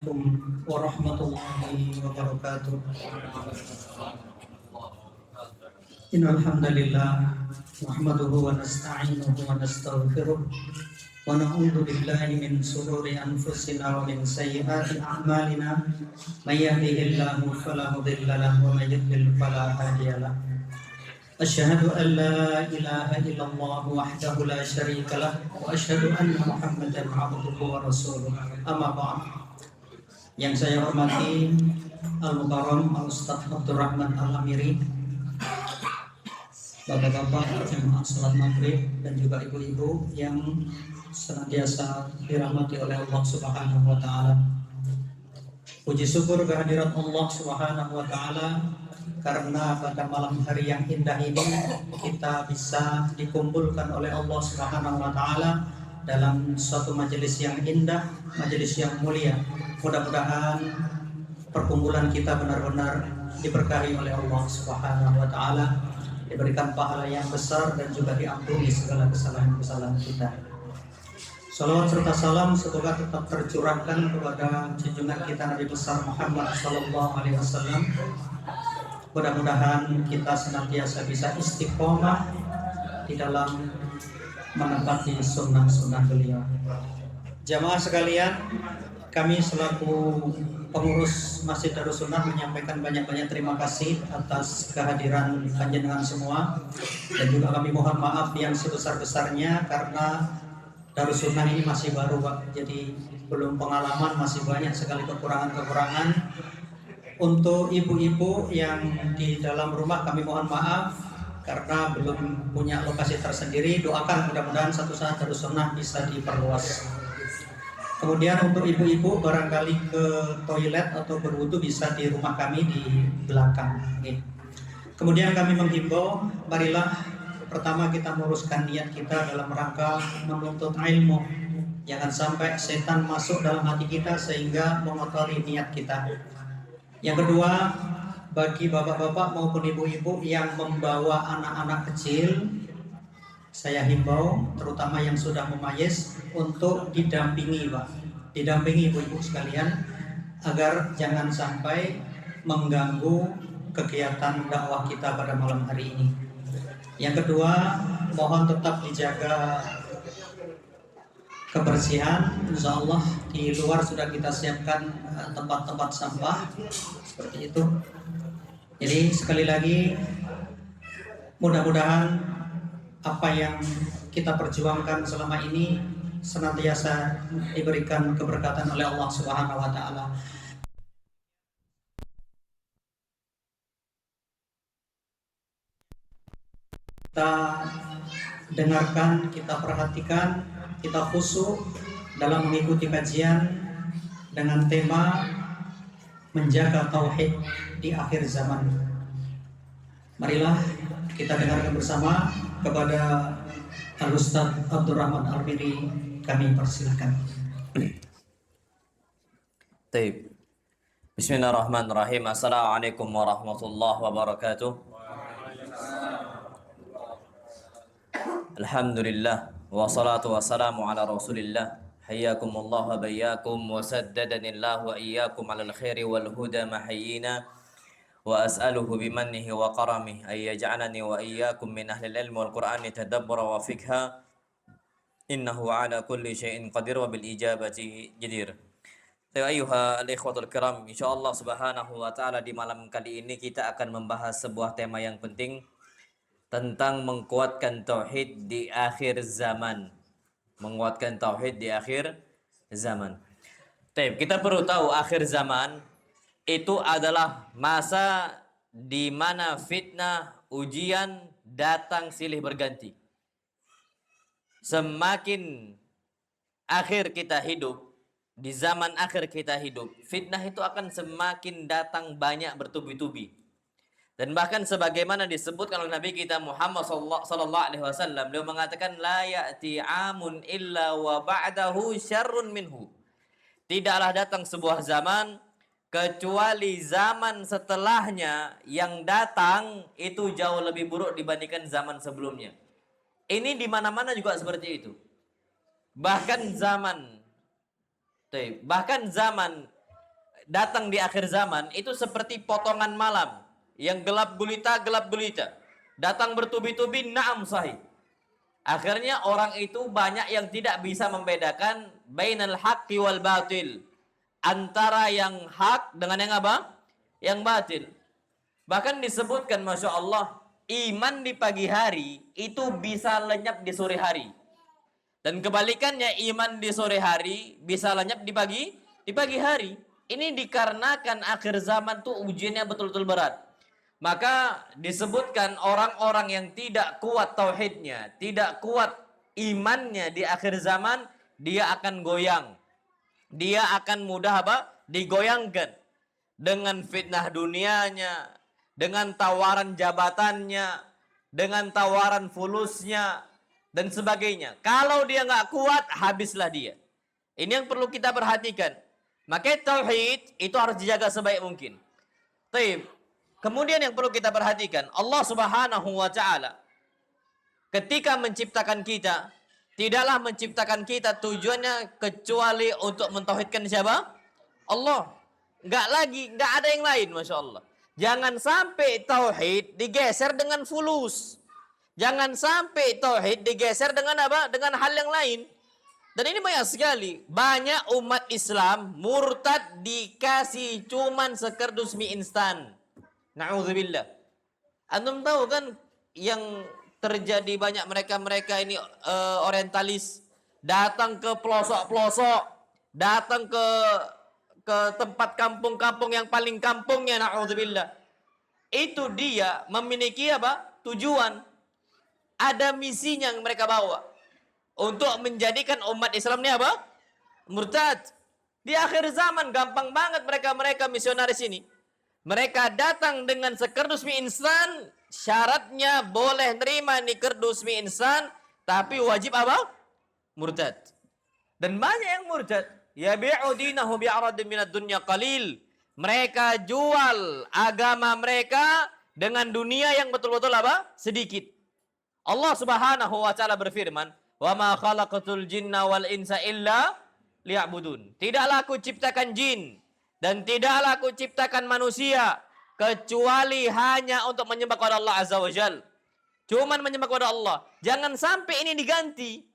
Assalamualaikum warahmatullahi wabarakatuh. Innal hamdalillah nahmaduhu wa nasta'inuhu wa nastaghfiruh wa na'udzu billahi min shururi anfusina wa min sayyiati a'malina. May yahdihillahu fala mudilla lahu wa may yudlil fala hadiya lahu. Asyhadu an la ilaha illallah wahdahu la syarika lah wa asyhadu anna Muhammadan 'abduhu wa rasuluh. Amma ba'd. Yang saya hormati Al-Mukarram Al-Ustadz Abdurrahman Al-Amiri, bapak-bapak jemaah salat maghrib, dan juga ibu-ibu yang senantiasa dirahmati oleh Allah Subhanahu wa Ta'ala. Puji syukur kehadirat Allah Subhanahu wa Ta'ala karena pada malam hari yang indah ini kita bisa dikumpulkan oleh Allah Subhanahu wa Ta'ala dalam suatu majelis yang indah, majelis yang mulia. Mudah-mudahan perkumpulan kita benar-benar diberkahi oleh Allah Subhanahu wa Ta'ala, diberikan pahala yang besar dan juga diampuni segala kesalahan-kesalahan kita. Salawat serta salam semoga tetap tercurahkan kepada junjungan kita Nabi besar Muhammad sallallahu alaihi wasallam. Mudah-mudahan kita senantiasa bisa istiqomah di dalam menepati sunnah-sunnah beliau. Jamaah sekalian, kami selaku pengurus Masjid Darussunnah menyampaikan banyak-banyak terima kasih atas kehadiran panjenengan semua, dan juga kami mohon maaf yang sebesar-besarnya karena Darussunnah ini masih baru, Pak. Jadi belum pengalaman, masih banyak sekali kekurangan-kekurangan. Untuk ibu-ibu yang di dalam rumah kami mohon maaf karena belum punya lokasi tersendiri. Doakan mudah-mudahan satu saat Darussunnah bisa diperluas. Kemudian untuk ibu-ibu barangkali ke toilet atau berwudu bisa di rumah kami di belakang. Kemudian kami menghimbau, marilah pertama kita meluruskan niat kita dalam rangka menuntut ilmu. Jangan sampai setan masuk dalam hati kita sehingga mengotori niat kita. Yang kedua, bagi bapak-bapak maupun ibu-ibu yang membawa anak-anak kecil, saya himbau terutama yang sudah memayez untuk didampingi, Pak. Didampingi ibu-ibu sekalian agar jangan sampai mengganggu kegiatan dakwah kita pada malam hari ini. Yang kedua, mohon tetap dijaga kebersihan. Insya Allah di luar sudah kita siapkan tempat-tempat sampah seperti itu. Jadi sekali lagi, mudah-mudahan apa yang kita perjuangkan selama ini senantiasa diberikan keberkatan oleh Allah Subhanahu wa Ta'ala. Kita dengarkan, kita perhatikan, kita khusyuk dalam mengikuti kajian dengan tema menjaga tauhid di akhir zaman. Marilah kita dengarkan bersama. Kepada Al-Ustadz Abdurrahman Al-Amiri kami persilahkan. Baik. Bismillahirrahmanirrahim. Assalamualaikum warahmatullahi wabarakatuh. Alhamdulillah wassalatu wassalamu ala Rasulillah. Hayyakumullah wa bayyakum wa saddadanillahu wa iyyakum alal khairi wal huda mahayyina. Wa as'aluhu bimannihi wa karamih ay yaj'alani wa iyyakum min ahlil ilmi wal qur'ani tadabbura wa fikha innahu ala kulli syai'in qadir wa bil ijabati jadir. Ayuha al-ikhwatul kiram, insyaallah subhanahu wa ta'ala di malam kali ini kita akan membahas sebuah tema yang penting tentang menguatkan tauhid di akhir zaman. Menguatkan tauhid di akhir zaman. Kita perlu tahu akhir zaman itu adalah masa di mana fitnah, ujian datang silih berganti. Semakin akhir kita hidup, di zaman akhir kita hidup, fitnah itu akan semakin datang banyak bertubi-tubi. Dan bahkan sebagaimana disebutkan oleh Nabi kita Muhammad sallallahu alaihi wasallam, beliau mengatakan la ya'ti amun illa wa ba'dahu syarrun minhu. Tidaklah datang sebuah zaman kecuali zaman setelahnya yang datang itu jauh lebih buruk dibandingkan zaman sebelumnya. Ini di mana-mana juga seperti itu. Bahkan zaman datang di akhir zaman itu seperti potongan malam yang gelap gulita, datang bertubi-tubi, na'am sahih. Akhirnya orang itu banyak yang tidak bisa membedakan bainal haqqi wal batil, antara yang hak dengan yang apa? Yang batil. Bahkan disebutkan, Masya Allah, iman di pagi hari itu bisa lenyap di sore hari. Dan kebalikannya, iman di sore hari bisa lenyap di pagi hari. Ini dikarenakan akhir zaman tuh ujiannya betul-betul berat. Maka disebutkan orang-orang yang tidak kuat tauhidnya, tidak kuat imannya di akhir zaman, dia akan goyang. Dia akan mudah apa? Digoyangkan dengan fitnah dunianya, dengan tawaran jabatannya, dengan tawaran fulusnya, dan sebagainya. Kalau dia nggak kuat, habislah dia. Ini yang perlu kita perhatikan. Maka tauhid itu harus dijaga sebaik mungkin. Taib. Kemudian yang perlu kita perhatikan, Allah Subhanahu wa taala ketika menciptakan kita, tidaklah menciptakan kita tujuannya kecuali untuk mentauhidkan siapa? Allah. Enggak ada yang lain, Masya Allah. Jangan sampai tauhid digeser dengan fulus. Jangan sampai tauhid digeser dengan apa? Dengan hal yang lain. Dan ini banyak sekali. Banyak umat Islam murtad dikasih cuman sekerdus mie instan. Na'udzubillah. Antum tahu kan yang terjadi, banyak mereka ini orientalis datang ke pelosok-pelosok, datang ke tempat kampung-kampung yang paling kampungnya, na'udzubillah. Itu dia memiliki apa? Tujuan. Ada misinya yang mereka bawa untuk menjadikan umat Islam ini apa? Murtad. Di akhir zaman gampang banget mereka misionaris ini. Mereka datang dengan sekerdus mie instan, syaratnya boleh nerima nih kerdus mie instan, tapi wajib apa? Murtad. Dan banyak yang murtad. Yabi'u dinahu bi'aradin minad dunya qalil. Mereka jual agama mereka dengan dunia yang betul-betul apa? Sedikit. Allah Subhanahu wa taala berfirman, "Wa ma khalaqatul jinna wal insa illa liya'budun." Tidaklah aku ciptakan jin dan tidaklah aku ciptakan manusia kecuali hanya untuk menyembah kepada Allah Azza wa Jal. Cuman menyembah kepada Allah. Jangan sampai ini diganti.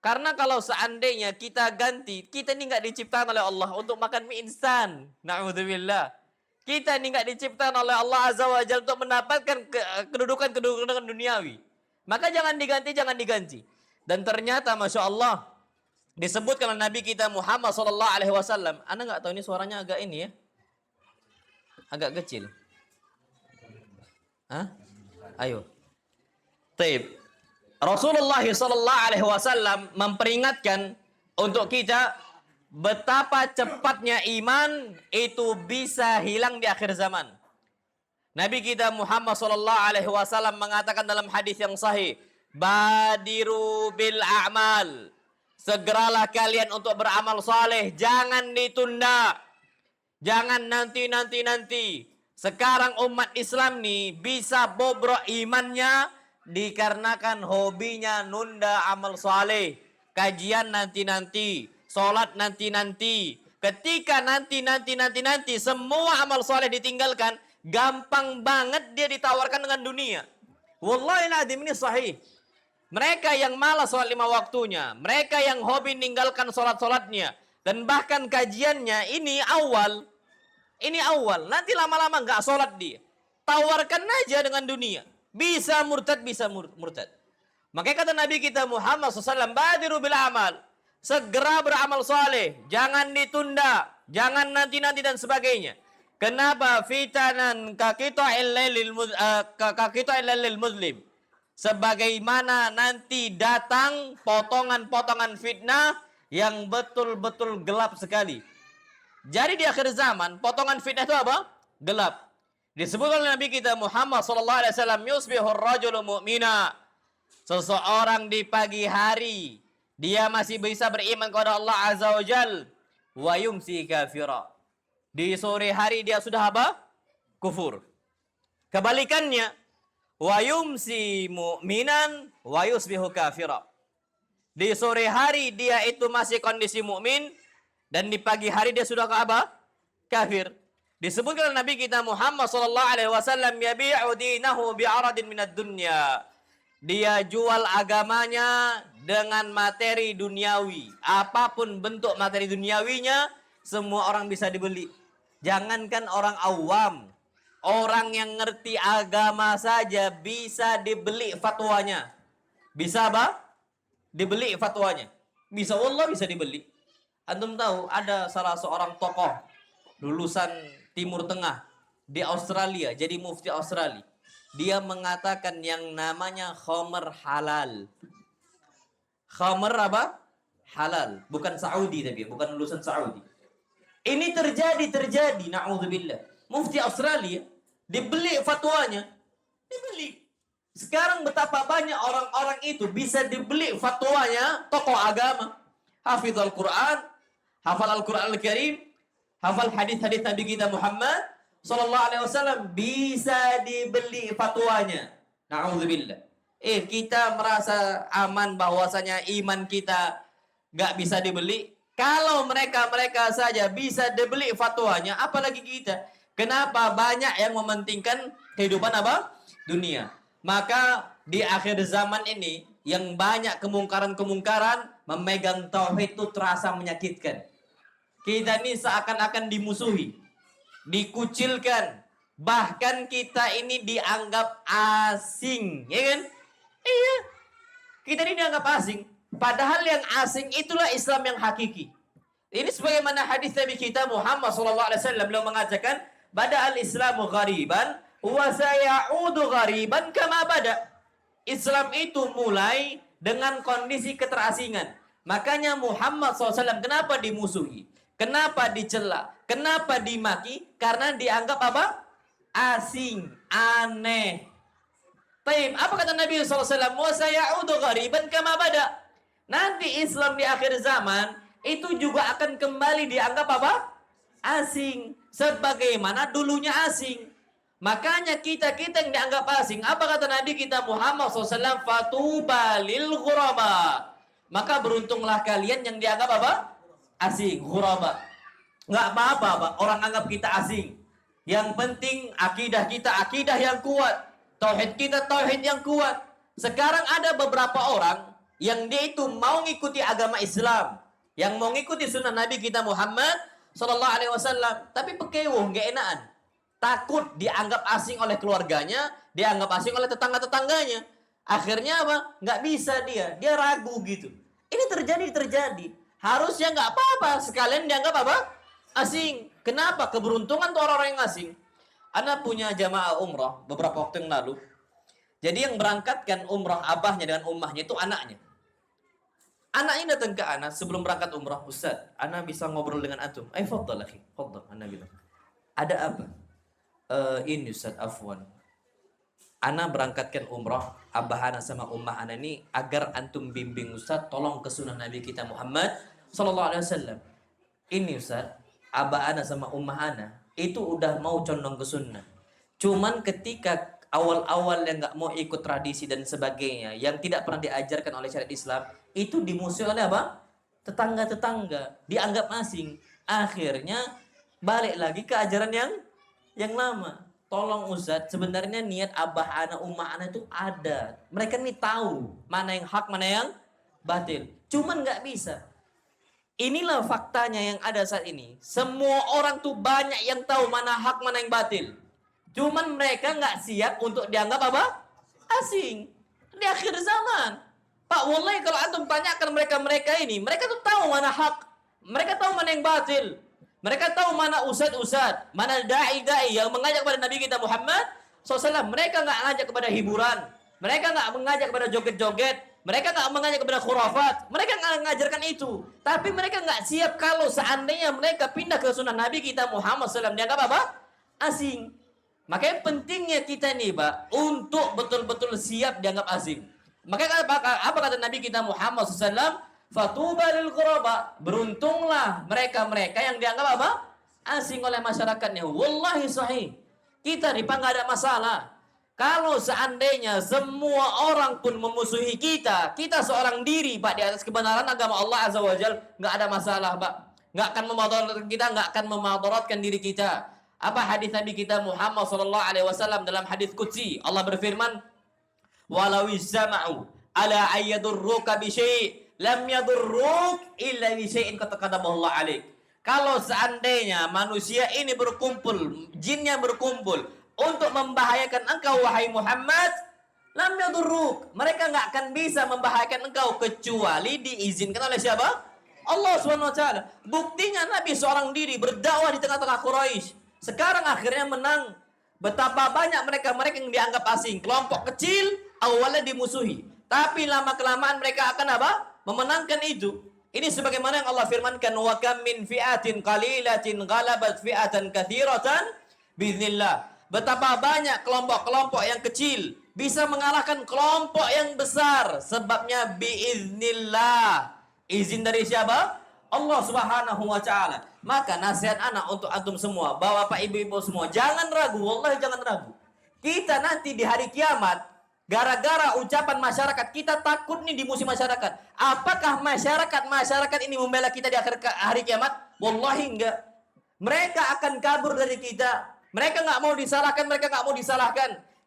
Karena kalau seandainya kita ganti, kita ini nggak diciptakan oleh Allah untuk makan mie instan. Na'udzubillah. Kita ini nggak diciptakan oleh Allah Azza wa Jalla untuk mendapatkan kedudukan duniawi. Maka jangan diganti. Dan ternyata Masya Allah disebutkan oleh Nabi kita Muhammad SAW. Anda nggak tahu ini suaranya agak ini ya, agak kecil. Hah? Ayo. Taib. Rasulullah SAW memperingatkan untuk kita betapa cepatnya iman itu bisa hilang di akhir zaman. Nabi kita Muhammad SAW mengatakan dalam hadis yang sahih, "Badiru bil a'mal." Segeralah kalian untuk beramal saleh, jangan ditunda. Jangan nanti. Sekarang umat Islam nih bisa bobrok imannya dikarenakan hobinya nunda amal saleh. Kajian nanti, sholat nanti. Ketika nanti, semua amal saleh ditinggalkan, gampang banget dia ditawarkan dengan dunia. Wallahi na'adim, ini sahih. Mereka yang malas sholat 5 waktunya, mereka yang hobi meninggalkan sholat-sholatnya, dan bahkan kajiannya ini awal, nanti lama-lama nggak sholat dia. Tawarkan aja dengan dunia. Bisa murtad. Makanya kata Nabi kita Muhammad SAW, "Badiru bil amal." Segera beramal saleh, jangan ditunda, jangan nanti dan sebagainya. Kenapa? Fitanan kakita'il lailil muslim. Sebagaimana nanti datang potongan-potongan fitnah yang betul-betul gelap sekali. Jadi di akhir zaman, potongan fitnah itu apa? Gelap. Disebut oleh Nabi kita Muhammad SAW, "Yusbihur rajulu mu'mina." Seseorang di pagi hari, dia masih bisa beriman kepada Allah Azza wa Jal. Wa yumsi kafira. Di sore hari dia sudah apa? Kufur. Kebalikannya, wa yumsi mu'minan wa yusbihu kafira. Di sore hari dia itu masih kondisi mukmin dan di pagi hari dia sudah ke apa? kafir. Disebutkan oleh Nabi kita Muhammad sallallahu alaihi wasallam, yabi'u dinahu bi'aradin minad dunya. Dia jual agamanya dengan materi duniawi. Apapun bentuk materi duniawinya, semua orang bisa dibeli. Jangankan orang awam, orang yang ngerti agama saja bisa dibeli fatwanya. Bisa apa? Dibeli fatwanya. Bisa, wallah bisa dibeli. Antum tahu ada salah seorang tokoh lulusan Timur Tengah di Australia, jadi mufti Australia. Dia mengatakan yang namanya khamr halal. Khamr apa? Halal. Bukan Saudi tapi, bukan lulusan Saudi. Ini terjadi, na'udzubillah. Mufti Australia dibeli fatwanya. Dibeli. Sekarang betapa banyak orang-orang itu bisa dibeli fatwanya tokoh agama. Hafizul Quran, hafal Al-Quran Al-Karim, hafal hadis-hadis Nabi kita Muhammad sallallahu alaihi wasallam, bisa dibeli fatwanya. Na'udzubillah. Kita merasa aman bahwasanya iman kita nggak bisa dibeli. Kalau mereka saja bisa dibeli fatwanya, apalagi kita. Kenapa banyak yang mementingkan kehidupan apa? Dunia. Maka di akhir zaman ini yang banyak kemungkaran-kemungkaran, memegang tauhid itu terasa menyakitkan. Kita ini seakan-akan dimusuhi, dikucilkan, bahkan kita ini dianggap asing, ya kan? Iya, kita ini dianggap asing. Padahal yang asing itulah Islam yang hakiki. Ini sebagaimana hadis Nabi kita Muhammad SAW, beliau mengatakan, bada al-Islamu ghariban wa sayaudu ghariban kama bada. Islam itu mulai dengan kondisi keterasingan. Makanya Muhammad SAW kenapa dimusuhi? Kenapa dicela? Kenapa dimaki? Karena dianggap apa? Asing, aneh. Taib, apa kata Nabi SAW? Wa sayaudu ghariban kama bada. Nanti Islam di akhir zaman itu juga akan kembali dianggap apa? Asing. Sebagaimana dulunya asing. Makanya kita yang dianggap asing. Apa kata Nabi kita Muhammad SAW? Fatuba lil ghuraba. Maka beruntunglah kalian yang dianggap apa? Asing, ghuraba. Nggak apa-apa, Pak. Orang anggap kita asing. Yang penting akidah kita akidah yang kuat. Tauhid kita tauhid yang kuat. Sekarang ada beberapa orang yang dia itu mau ngikuti agama Islam, yang mau ngikuti sunnah Nabi kita Muhammad sallallahu alaihi wasallam, tapi pekewuh, nggak enakan. Takut dianggap asing oleh keluarganya, dianggap asing oleh tetangga-tetangganya. Akhirnya apa? Nggak bisa dia ragu gitu. Ini terjadi. Harusnya nggak apa-apa, sekalian dianggap apa? Asing. Kenapa? Keberuntungan tuh orang-orang yang asing. Ana punya jamaah umrah beberapa waktu yang lalu. Jadi yang berangkatkan umrah abahnya dengan ummahnya itu anaknya. Anaknya datang ke ana sebelum berangkat umrah, Ustaz, ana bisa ngobrol dengan antum. Fadhal akhi, fadhal, ana bilang. Ada apa? Ini Ustaz, afwan. Ana berangkatkan umrah abah ana sama ummah ana ini agar antum bimbing Ustaz, tolong ke sunnah Nabi kita Muhammad sallallahu alaihi wasallam. Ini Ustaz, abah ana sama ummah ana itu udah mau condong ke sunnah. Cuman ketika awal-awal yang nggak mau ikut tradisi dan sebagainya, yang tidak pernah diajarkan oleh syariat Islam, itu dimusuhi oleh apa? Tetangga-tetangga, dianggap asing. Akhirnya balik lagi ke ajaran yang lama. Tolong Ustaz, sebenarnya niat abah anak ummah anak itu ada. Mereka nih tahu mana yang hak, mana yang batil. Cuman nggak bisa. Inilah faktanya yang ada saat ini. Semua orang tuh banyak yang tahu mana hak, mana yang batil. Cuman mereka nggak siap untuk dianggap apa? Asing. Di akhir zaman. Pak, wallahi kalau antum tanyakan mereka ini, mereka tuh tahu mana hak. Mereka tahu mana yang batil. Mereka tahu mana ustad-ustad, mana da'i-da'i yang mengajak kepada Nabi kita Muhammad SAW. Mereka nggak ngajak kepada hiburan. Mereka nggak mengajak kepada joget-joget. Mereka nggak mengajak kepada khurafat. Mereka nggak mengajarkan itu. Tapi mereka nggak siap kalau seandainya mereka pindah ke sunnah Nabi kita Muhammad SAW. Dianggap apa? Asing. Makanya pentingnya kita nih, Pak, untuk betul-betul siap dianggap asing. Makanya apa kata Nabi kita Muhammad SAW? Fatuba lil ghuraba. Beruntunglah mereka-mereka yang dianggap apa? Asing oleh masyarakatnya. Wallahi sahih. Kita nih, Pak, nggak ada masalah. Kalau seandainya semua orang pun memusuhi kita seorang diri, Pak, di atas kebenaran agama Allah Azza wa Jal, nggak ada masalah, Pak. nggak akan memadaratkan kita, nggak akan memadaratkan diri kita. Apa hadis Nabi kita Muhammad sallallahu alaihi wasallam dalam hadis qudsi? Allah berfirman, "Walau istama'u ala ayyadurruka bi syai' lam yadurruk illa bi syai'in qad katabahu Allah 'alaik." Kalau seandainya manusia ini berkumpul, jinnya berkumpul untuk membahayakan engkau wahai Muhammad, lam yadurruk, mereka nggak akan bisa membahayakan engkau kecuali diizinkan oleh siapa? Allah Subhanahu wa taala. Buktinya Nabi seorang diri berdakwah di tengah-tengah Quraisy. Sekarang akhirnya menang. Betapa banyak mereka yang dianggap asing, kelompok kecil, awalnya dimusuhi. Tapi lama-kelamaan mereka akan apa? Memenangkan itu. Ini sebagaimana yang Allah firmankan, wa kam min fi'atin qalilatin ghalabat fi'atan katsiratan biiznillah. Betapa banyak kelompok-kelompok yang kecil bisa mengalahkan kelompok yang besar, sebabnya biiznillah. Izin dari siapa? Allah Subhanahu wa taala. Maka nasihat anak untuk antum semua, bapak ibu-ibu semua, jangan ragu, wallahi jangan ragu. Kita nanti di hari kiamat, gara-gara ucapan masyarakat, kita takut nih di musim masyarakat. Apakah masyarakat ini membela kita di akhir hari kiamat? Wallahi enggak. Mereka akan kabur dari kita. Mereka nggak mau disalahkan,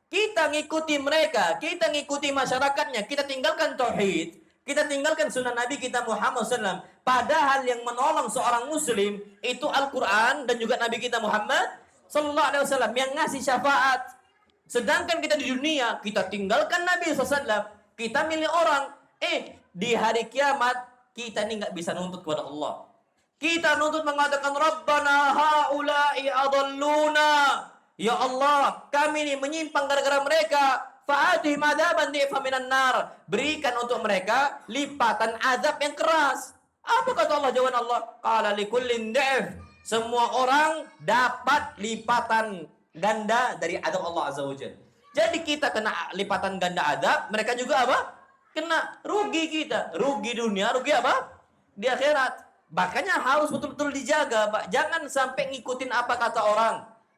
Kita ngikuti mereka, kita ngikuti masyarakatnya, kita tinggalkan tauhid. Kita tinggalkan sunnah Nabi kita Muhammad SAW. Padahal yang menolong seorang muslim itu Al-Quran dan juga Nabi kita Muhammad SAW yang ngasih syafaat. Sedangkan kita di dunia, kita tinggalkan Nabi SAW. Kita milih orang. Di hari kiamat, kita ini nggak bisa nuntut kepada Allah. Kita nuntut mengatakan, Rabbana ha'ulai adalluna. Ya Allah, kami ini menyimpang gara-gara mereka. Fa'atihim adzaban di'fan minan nar. Berikan untuk mereka lipatan azab yang keras. Apa kata Allah? Jawaban Allah, qala likullin da'if. Semua orang dapat lipatan ganda dari azab Allah Azza wa Jalla. Jadi kita kena lipatan ganda azab, mereka juga apa? Kena. Rugi kita. Rugi dunia, rugi apa? Di akhirat. Makanya harus betul-betul dijaga, Pak. Jangan sampai ngikutin apa kata orang.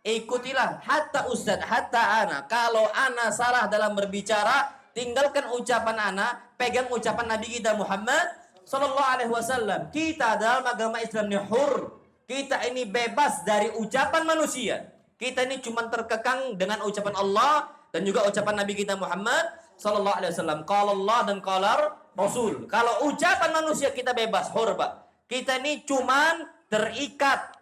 Ikutilah hatta ustaz, hatta ana. Kalau ana salah dalam berbicara, tinggalkan ucapan ana, pegang ucapan Nabi kita Muhammad sallallahu alaihi wasallam. Kita dalam agama Islam ini hur. Kita ini bebas dari ucapan manusia. Kita ini cuma terkekang dengan ucapan Allah dan juga ucapan Nabi kita Muhammad sallallahu alaihi wasallam. Qala Allah dan qala Rasul. Kalau ucapan manusia kita bebas, hur, Pak. Kita ini cuma terikat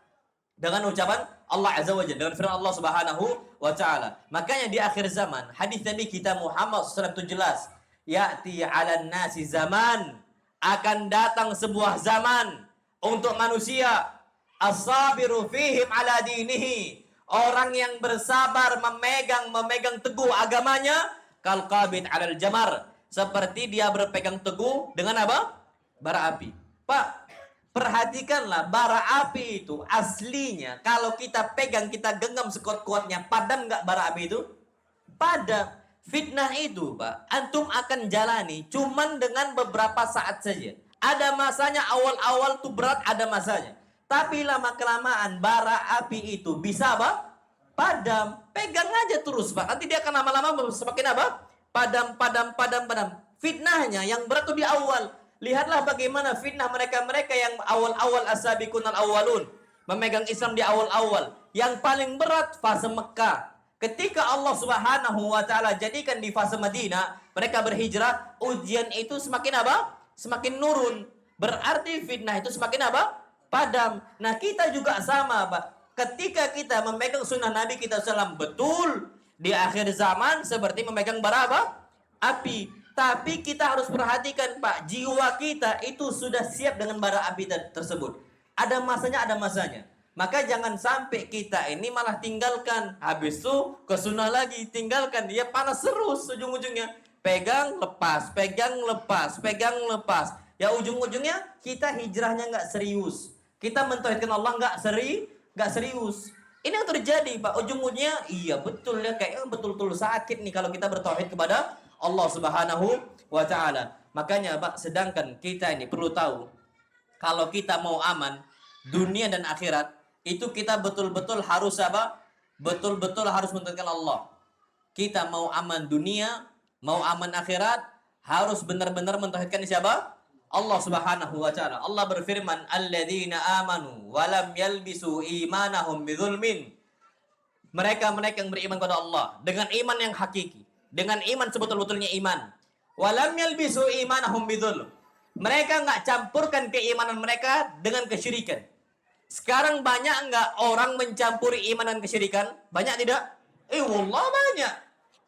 dengan ucapan Allah Azza wa Jalla, dengan firman Allah Subhanahu wa taala. Makanya di akhir zaman, hadis Nabi kita Muhammad SAW itu jelas, ya'ti 'alan nasi zaman, akan datang sebuah zaman untuk manusia, as-sabiru fihim 'ala dinihi, orang yang bersabar memegang teguh agamanya, kal qabid 'alal jamar, seperti dia berpegang teguh dengan apa? Bara api. Pak, perhatikanlah, bara api itu aslinya kalau kita pegang, kita genggam sekuat-kuatnya, padam nggak bara api itu? Padam. Fitnah itu, Pak, antum akan jalani cuman dengan beberapa saat saja. Ada masanya, awal-awal tuh berat, ada masanya. Tapi lama-kelamaan bara api itu bisa apa? Padam. Pegang aja terus, Pak. Nanti dia akan lama-lama semakin apa? Padam. Fitnahnya yang berat tuh di awal. Lihatlah bagaimana fitnah mereka-mereka yang awal-awal as-sabiqun al-awwalun, memegang Islam di awal-awal. Yang paling berat fase Mekah. Ketika Allah Subhanahu wa taala jadikan di fase Madinah, mereka berhijrah, ujian itu semakin apa? Semakin nurun. Berarti fitnah itu semakin apa? Padam. Nah, kita juga sama, Pak. Ketika kita memegang sunnah Nabi kita SAW betul, di akhir zaman seperti memegang bara apa? Api. Tapi kita harus perhatikan, Pak, jiwa kita itu sudah siap dengan bara api tersebut. Ada masanya. Maka jangan sampai kita ini malah tinggalkan. Habis itu ke sunnah lagi, tinggalkan. Dia panas terus ujung-ujungnya. Pegang, lepas. Ya ujung-ujungnya kita hijrahnya nggak serius. Kita mentauhidkan Allah nggak serius. Ini yang terjadi, Pak. Ujung-ujungnya, iya betul ya, kayaknya betul-betul sakit nih kalau kita bertauhid kepada Allah Subhanahu wa taala. Makanya, Pak, sedangkan kita ini perlu tahu, kalau kita mau aman dunia dan akhirat, itu kita betul-betul harus apa? Betul-betul harus mentauhidkan Allah. Kita mau aman dunia, mau aman akhirat, harus benar-benar mentauhidkan siapa? Allah Subhanahu wa taala. Allah berfirman, "Alladzina amanu wa lam yalbisu imanahum bidzulmin." Mereka-mereka yang beriman kepada Allah dengan iman yang hakiki, dengan iman sebetul-betulnya iman. Wa lam yalbisu imanahum bidzulm. Mereka enggak campurkan keimanan mereka dengan kesyirikan. Sekarang banyak enggak orang mencampuri iman dan kesyirikan? Banyak tidak? Wallah banyak.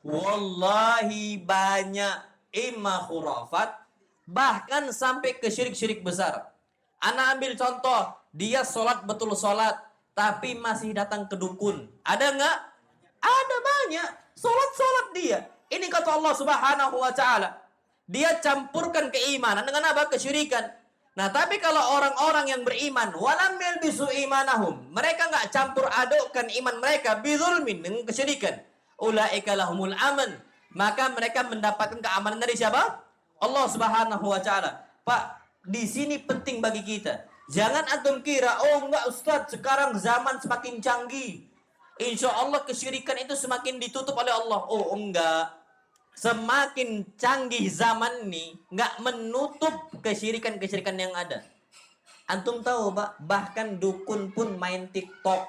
Wallahi banyak. Imma khurafat, bahkan sampai ke syirik-syirik besar. Ana ambil contoh, dia sholat betul sholat, tapi masih datang ke dukun. Ada nggak? Ada banyak. Sholat dia. Ini kata Allah Subhanahu wa taala. Dia campurkan keimanan dengan apa? Kesyirikan. Nah, tapi kalau orang-orang yang beriman, walam yalbisu imanahum, mereka nggak campur adukkan iman mereka bidzulmin, dengan kesyirikan. Ulaika lahumul aman. Maka mereka mendapatkan keamanan dari siapa? Allah Subhanahu wa taala. Pak, di sini penting bagi kita. Jangan antum kira, oh enggak Ustaz, sekarang zaman semakin canggih. Insya Allah kesyirikan itu semakin ditutup oleh Allah. Oh enggak. Semakin canggih zaman ini, enggak menutup kesyirikan-kesyirikan yang ada. Antum tahu Pak, bahkan dukun pun main TikTok.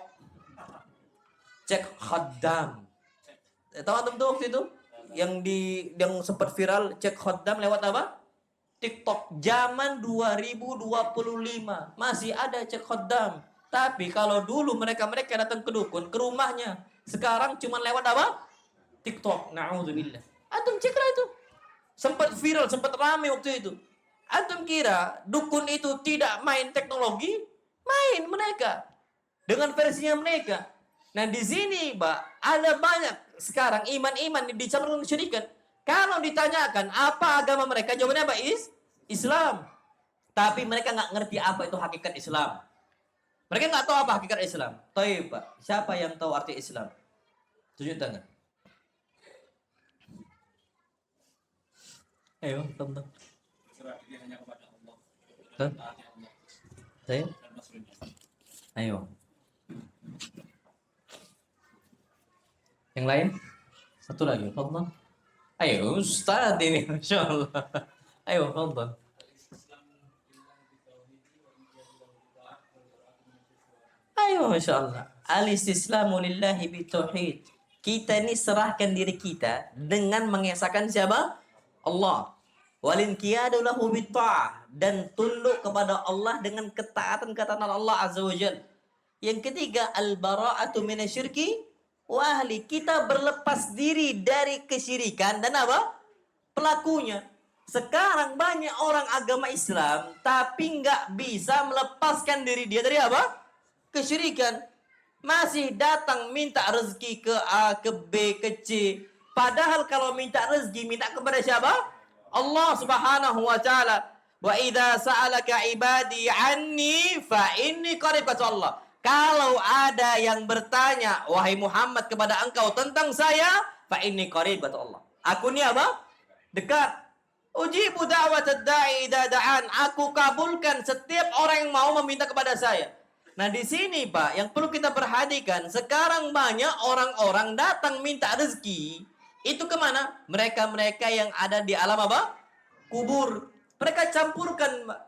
Cek khaddam. Tahu antum tuh waktu itu? Yang sempat viral, cek khaddam lewat apa? TikTok. Zaman 2025 masih ada cek khaddam. Tapi kalau dulu mereka datang ke dukun, ke rumahnya. Sekarang cuma lewat apa? TikTok. Na'udzubillah. Antum ceklah itu. Sempat viral, sempat ramai waktu itu. Antum kira dukun itu tidak main teknologi? Main mereka. Dengan versinya mereka. Nah di sini Pak, ada banyak sekarang iman-iman dicampur kesyirikan. Kalau ditanyakan apa agama mereka, jawabannya apa? Islam. Tapi mereka nggak ngerti apa itu hakikat Islam. Mereka nggak tahu apa hakikat Islam. Taib Pak, siapa yang tahu arti Islam? Tunjuk tangan. Ayo, teman-teman. Saya? Ayo. Yang lain? Satu lagi, fadhal. Ayo, Ustaz ini, Masya Allah. Ayo, fadhal. Ayo, Masya Allah. Al-istislamu lillahi bitauhid. Kita ini serahkan diri kita dengan mengesahkan siapa? Allah. Walinqiyadu lahu bitta'ah. Dan tunduk kepada Allah dengan ketaatan-ketaatan Allah Azza wa Jalla. Yang ketiga, al-bara'atu minasyirki wa ahli. Kita berlepas diri dari kesyirikan dan apa? Pelakunya. Sekarang banyak orang agama Islam tapi nggak bisa melepaskan diri dia dari apa? Kesyirikan. Masih datang minta rezeki ke A, ke B, ke C. Padahal kalau minta rezeki, minta kepada siapa? Allah Subhanahu wa taala. Wa idza sa'alaka ibadi anni fa inni qarib, kata Allah. Kalau ada yang bertanya, wahai Muhammad, kepada engkau tentang saya, fa inni qarib, kata Allah. Aku ni apa? Dekat. Ujibu da'watad da'i idza da'an. Aku kabulkan setiap orang yang mau meminta kepada saya. Nah di sini Pak, yang perlu kita perhatikan, sekarang banyak orang-orang datang minta rezeki, itu kemana? Mereka-mereka yang ada di alam apa? Kubur. Mereka campurkan Pak.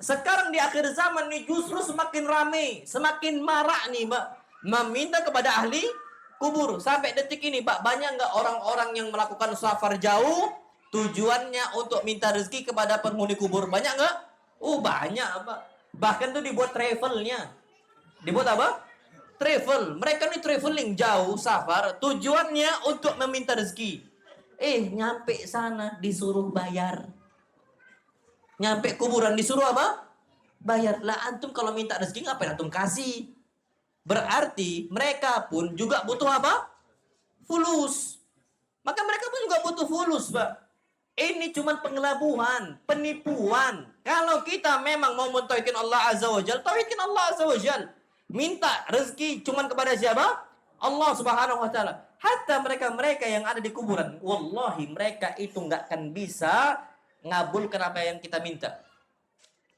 Sekarang di akhir zaman nih justru semakin ramai, semakin marak nih Pak, meminta kepada ahli kubur. Sampai detik ini Pak, banyak nggak orang-orang yang melakukan safar jauh, tujuannya untuk minta rezeki kepada penghuni kubur? Banyak nggak? Banyak Pak. Bahkan tuh dibuat travelnya. Dibuat apa? Travel. Mereka nih traveling jauh, safar, tujuannya untuk meminta rezeki. Nyampe sana disuruh bayar. Nyampe kuburan disuruh apa? Bayar. Lah antum kalau minta rezeki ngapain antum kasih? Berarti mereka pun juga butuh apa? Fulus. Maka mereka pun juga butuh fulus, Pak. Ini cuma pengelabuhan, penipuan. Kalau kita memang mau mentauhidkan Allah Azza wa Jalla, tauhidkan Allah Azza wa Jalla. Minta rezeki cuma kepada siapa? Allah Subhanahu wa taala. Hatta mereka-mereka yang ada di kuburan, wallahi mereka itu nggak akan bisa ngabulkan apa yang kita minta.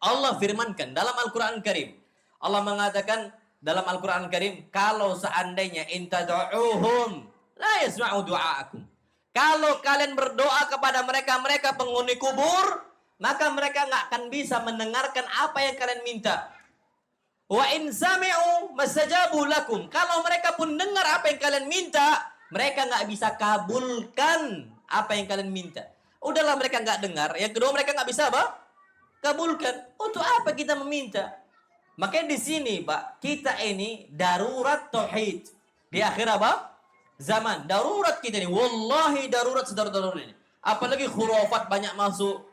Allah firmankan dalam Al-Qur'an Karim. Allah mengatakan dalam Al-Qur'an Karim, kalau seandainya intad'uhum la yasma'u du'aakum. Kalau kalian berdoa kepada mereka-mereka penghuni kubur, maka mereka nggak akan bisa mendengarkan apa yang kalian minta. Wa in sami'u mastajabu lakum. Kalau mereka pun dengar apa yang kalian minta, mereka nggak bisa kabulkan apa yang kalian minta. Udahlah mereka nggak dengar. Yang kedua mereka nggak bisa apa? Kabulkan. Untuk apa kita meminta? Makanya di sini Pak, kita ini darurat tauhid. Di akhir apa? Zaman. Darurat kita ini. Wallahi darurat sedarurat ini. Apalagi khurafat banyak masuk.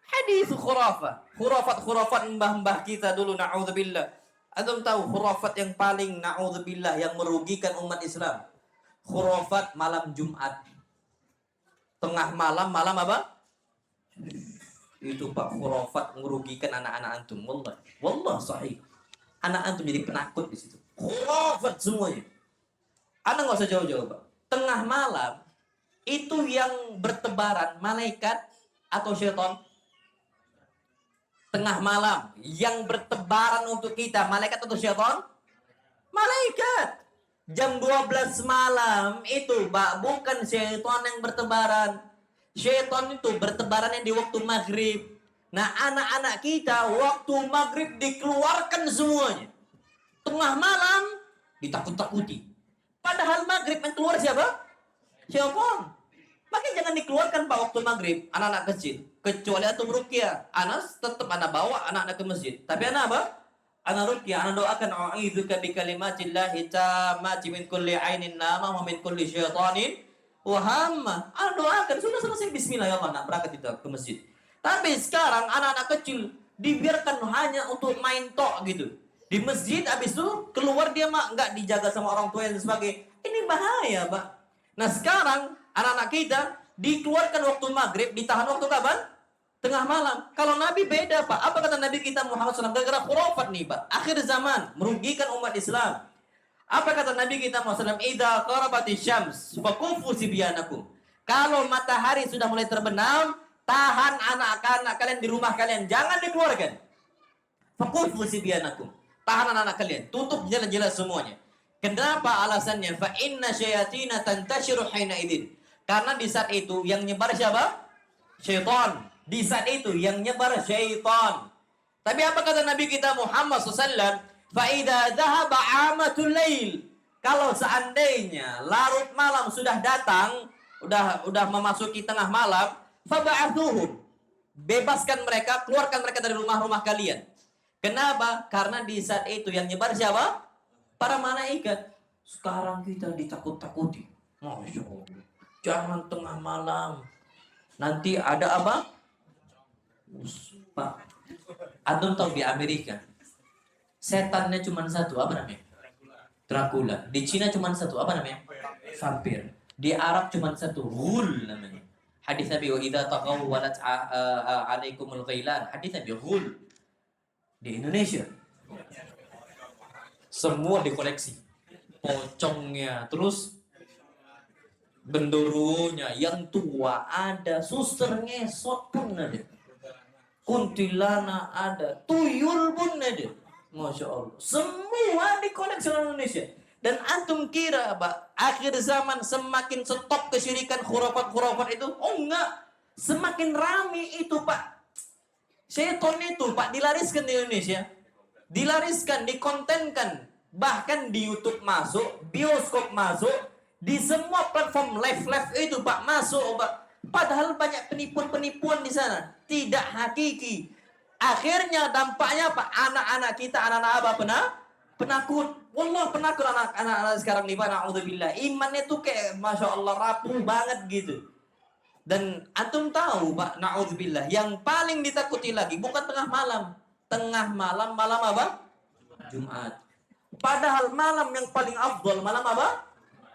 Hadis khurafat. Khurafat mbah-mbah kita dulu, na'udzubillah. Antum tahu khurafat yang paling na'udzubillah yang merugikan umat Islam? Khurafat malam Jumat. Tengah malam apa? Itu Pak, khurafat merugikan anak-anak antum. Wallah sahih. Anak antum jadi penakut di situ. Khurafat semuanya. Anda nggak usah jauh-jauh Pak. Tengah malam itu yang bertebaran malaikat atau syaitan? Tengah malam yang bertebaran untuk kita malaikat atau syaitan? Malaikat. Jam 12 malam itu Pak, bukan syaitan yang bertebaran. Syaitan itu bertebarannya di waktu maghrib. Nah anak-anak kita waktu maghrib dikeluarkan semuanya. Tengah malam ditakut-takuti. Padahal maghrib yang keluar siapa? Syaitan. Makanya jangan dikeluarkan Pak waktu maghrib anak-anak kecil. Kecuali antum ruqyah. Anak tetap anak bawa anak-anak ke masjid. Tapi anak apa? Anak ruqyah. Anak doakan a'idzuka bi kalimatillahi tammati min kulli ainin nama wa min kulli syaitanin wa hamma. Anak doakan sudah selesai bismillah ya Allah nak berangkat kita ke masjid. Tapi sekarang anak-anak kecil dibiarkan hanya untuk main tok gitu. Di masjid habis itu keluar dia mak enggak dijaga sama orang tua dan sebagainya. Ini bahaya, Pak. Nah, sekarang anak-anak kita dikeluarkan waktu maghrib, ditahan waktu kapan? Tengah malam. Kalau Nabi beda, Pak. Apa kata Nabi kita Muhammad SAW? Gara-gara khurafat nih, Pak. Akhir zaman, merugikan umat Islam. Apa kata Nabi kita Muhammad SAW? Idza qarabatis syams fakufu sibyanakum. Kalau matahari sudah mulai terbenam, tahan anak-anak kalian di rumah kalian. Jangan dikeluarkan. Fakufu sibyanakum. Tahan anak-anak kalian. Tutup jelas-jelas semuanya. Kenapa alasannya? Fa inna syayatina tantashiru hina idin. Karena di saat itu yang nyebar siapa? Syaitan. Di saat itu yang nyebar syaitan. Tapi apa kata Nabi kita Muhammad SAW? Fa idza dhahaba amatul lail. Kalau seandainya larut malam sudah datang, udah memasuki tengah malam, faba'athuhum. Bebaskan mereka, keluarkan mereka dari rumah-rumah kalian. Kenapa? Karena di saat itu yang nyebar siapa? Para malaikat. Sekarang kita ditakut-takuti. Masya Allah. Jangan tengah malam. Nanti ada apa? Pak, antum tahu di Amerika setannya cuma satu, apa namanya? Dracula. Di Cina cuma satu, apa namanya? Vampir. Di Arab cuma satu, ghul namanya. Hadis Nabi wa idza taqawwalat alaikumul ghailan. Hadis Nabi ghul. Di Indonesia semua dikoleksi, pocongnya, terus genderuwonya, yang tua ada, suster ngesot pun ada, kuntilanak ada, tuyul pun ada. Masya Allah, semua dikoleksi orang Indonesia. Dan antum kira Pak, akhir zaman semakin stop kesyirikan khurafat-khurafat itu? Oh enggak, semakin rame itu Pak. Syaitan itu Pak dilariskan di Indonesia, dilariskan, dikontenkan, bahkan di YouTube masuk, bioskop masuk, di semua platform live itu Pak masuk Pak. Padahal banyak penipuan-penipuan di sana, tidak hakiki. Akhirnya dampaknya Pak, anak-anak kita, anak-anak apa penakut. Wallah penakut anak-anak sekarang nih Pak, na'udzubillah. Imannya tuh kayak Masya Allah rapuh banget gitu. Dan antum tahu Pak, na'udzubillah, yang paling ditakuti lagi bukan tengah malam. Tengah malam, malam apa? Jumat. Padahal malam yang paling afdol, malam apa?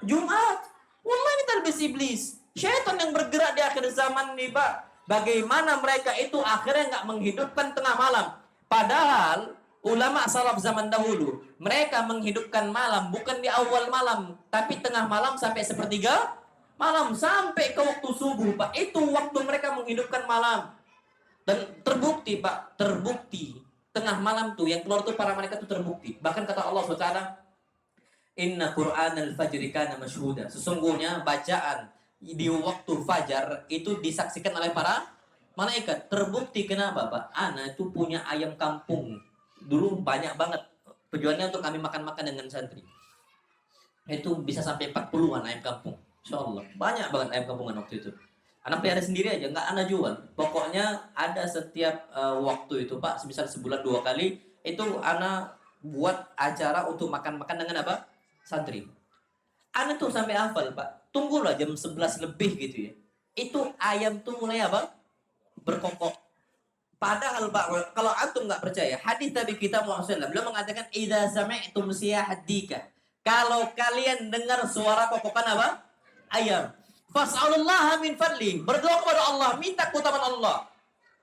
Jumat. Wallah ini talbis iblis. Syaitan yang bergerak di akhir zaman nih Pak. Bagaimana mereka itu akhirnya nggak menghidupkan tengah malam. Padahal ulama salaf zaman dahulu, mereka menghidupkan malam bukan di awal malam, tapi tengah malam sampai sepertiga malam, sampai ke waktu subuh Pak. Itu waktu mereka menghidupkan malam. Dan terbukti Pak, terbukti tengah malam tuh yang keluar tuh para malaikat tuh terbukti. Bahkan kata Allah SWT, Inna Qur'anal fajri kana masyhuda. Sesungguhnya bacaan di waktu fajar itu disaksikan oleh para Malaikat. Terbukti kenapa Pak? Ana itu punya ayam kampung. Dulu banyak banget. Tujuannya untuk kami makan-makan dengan santri. Itu bisa sampai 40-an ayam kampung. Insya Allah. Banyak banget ayam kampungan waktu itu. Anak pelihara sendiri aja, nggak anak jual. Pokoknya ada setiap waktu itu Pak, semisal sebulan 2 kali, itu anak buat acara untuk makan-makan dengan apa? Santri. Anak tuh sampai hafal Pak. Tunggulah jam 11 lebih gitu ya. Itu ayam tuh mulai apa? Berkokok. Padahal Pak, kalau antum nggak percaya, hadis Nabi kita Muhammad SAW, beliau mengatakan, "Idza sami'tum siyahadika." Kalau kalian dengar suara kokokan apa? Ayam. Fas'alullaha min fadli. Berdoa kepada Allah, minta keutamaan Allah.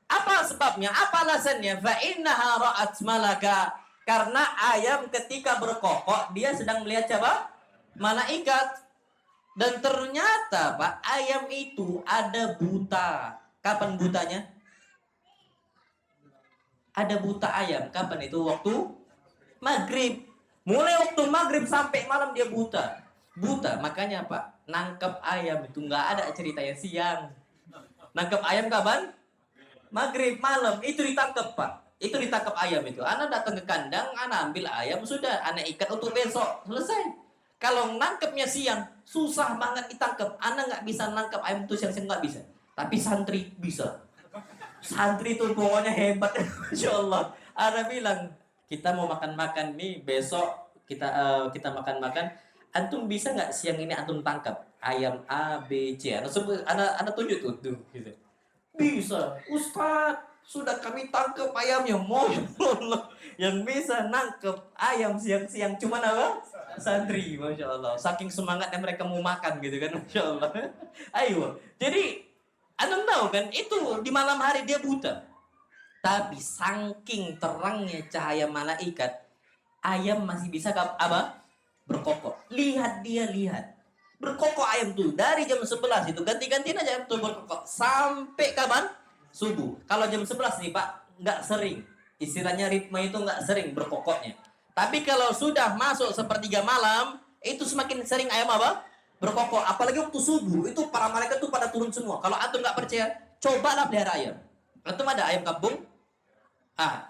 Apa sebabnya? Apa alasannya? Fa innaha ra'at malaka. Karena ayam ketika berkokok, dia sedang melihat siapa? Malaikat. Dan ternyata Pak, ayam itu ada buta. Kapan butanya? Ada buta ayam. Kapan itu? Waktu maghrib. Mulai waktu maghrib sampai malam dia buta. Buta. Makanya Pak, nangkep ayam itu nggak ada ceritanya siang. Nangkep ayam kapan? Maghrib, malam. Itu ditangkap Pak. Itu ditangkap ayam itu. Anak datang ke kandang, anak ambil ayam, sudah. Anak ikat untuk besok. Selesai. Kalau nangkepnya siang, susah banget ditangkap. Anak nggak bisa nangkep ayam itu siang-siang, nggak bisa. Tapi santri bisa. Santri itu pokoknya hebat. Masya Allah. Ana bilang, kita mau makan-makan nih, besok kita makan-makan. Antum bisa nggak siang ini antum tangkap ayam A, B, C? Ana tunjuk tuh gitu. Bisa. Ustadz, sudah kami tangkap ayamnya. Masya Allah. Yang bisa nangkep ayam siang-siang cuma apa? Santri. Masya Allah. Saking semangatnya mereka mau makan gitu kan. Masya Allah. Ayo. Jadi antum tahu kan, itu di malam hari dia buta. Tapi saking terangnya cahaya malaikat, ayam masih bisa apa? Berkokok. Lihat dia, lihat. Berkokok ayam tuh dari jam 11 itu ganti-gantian aja ayam tuh berkokok sampai kapan? Subuh. Kalau jam 11 nih Pak, nggak sering. Istilahnya ritme itu nggak sering berkokoknya. Tapi kalau sudah masuk sepertiga malam, itu semakin sering ayam apa? Berkokok. Apalagi waktu subuh, itu para malaikat tuh pada turun semua. Kalau antum nggak percaya, cobalah pelihara ayam. Antum ada ayam kampung?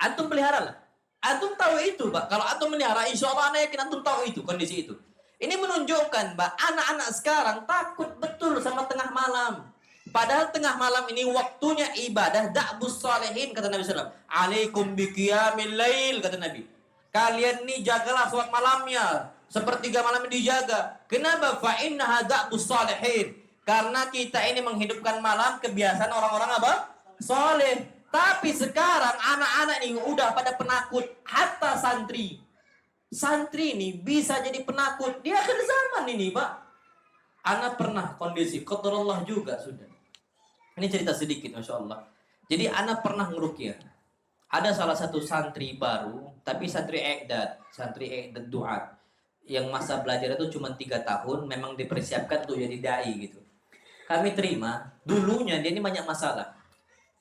Antum pelihara lah. Antum tahu itu, Pak. Kalau antum melihara, insya Allah anak yakin antum tahu itu, kondisi itu. Ini menunjukkan, Pak, anak-anak sekarang takut betul sama tengah malam. Padahal tengah malam ini waktunya ibadah da'bus salihin, kata Nabi SAW. Alaikum biqiyamil lail, kata Nabi. Kalian nih jagalah sholat malamnya. Sepertiga malam dijaga. Kenapa? Fa'innaha da'bus salihin. Karena kita ini menghidupkan malam kebiasaan orang-orang apa? Soleh. Tapi sekarang anak-anak ini udah pada penakut. Hatta santri. Santri ini bisa jadi penakut. Di akhir zaman ini Pak. Anak pernah kondisi qadarullah juga sudah. Ini cerita sedikit Masya Allah. Jadi anak pernah ngeruqyah. Ada salah satu santri baru. Tapi santri Iqdad duat. Yang masa belajar itu cuma 3 tahun. Memang dipersiapkan untuk jadi da'i gitu. Kami terima. Dulunya dia ini banyak masalah.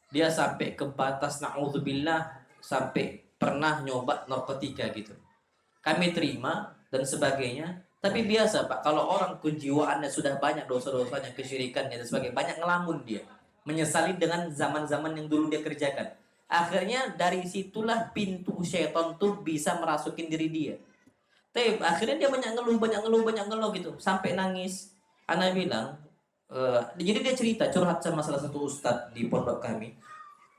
Dia sampai ke batas na'udzubillah, sampai pernah nyoba narkotika gitu. Kami terima dan sebagainya. Tapi biasa Pak, kalau orang kejiwaannya sudah banyak dosa-dosanya, kesyirikannya dan sebagainya, banyak ngelamun dia. Menyesali dengan zaman-zaman yang dulu dia kerjakan. Akhirnya dari situlah pintu syaitan tuh bisa merasukin diri dia. Tapi akhirnya dia banyak ngeluh gitu. Sampai nangis. Ana bilang, jadi dia cerita, curhat sama salah satu ustadz di pondok kami.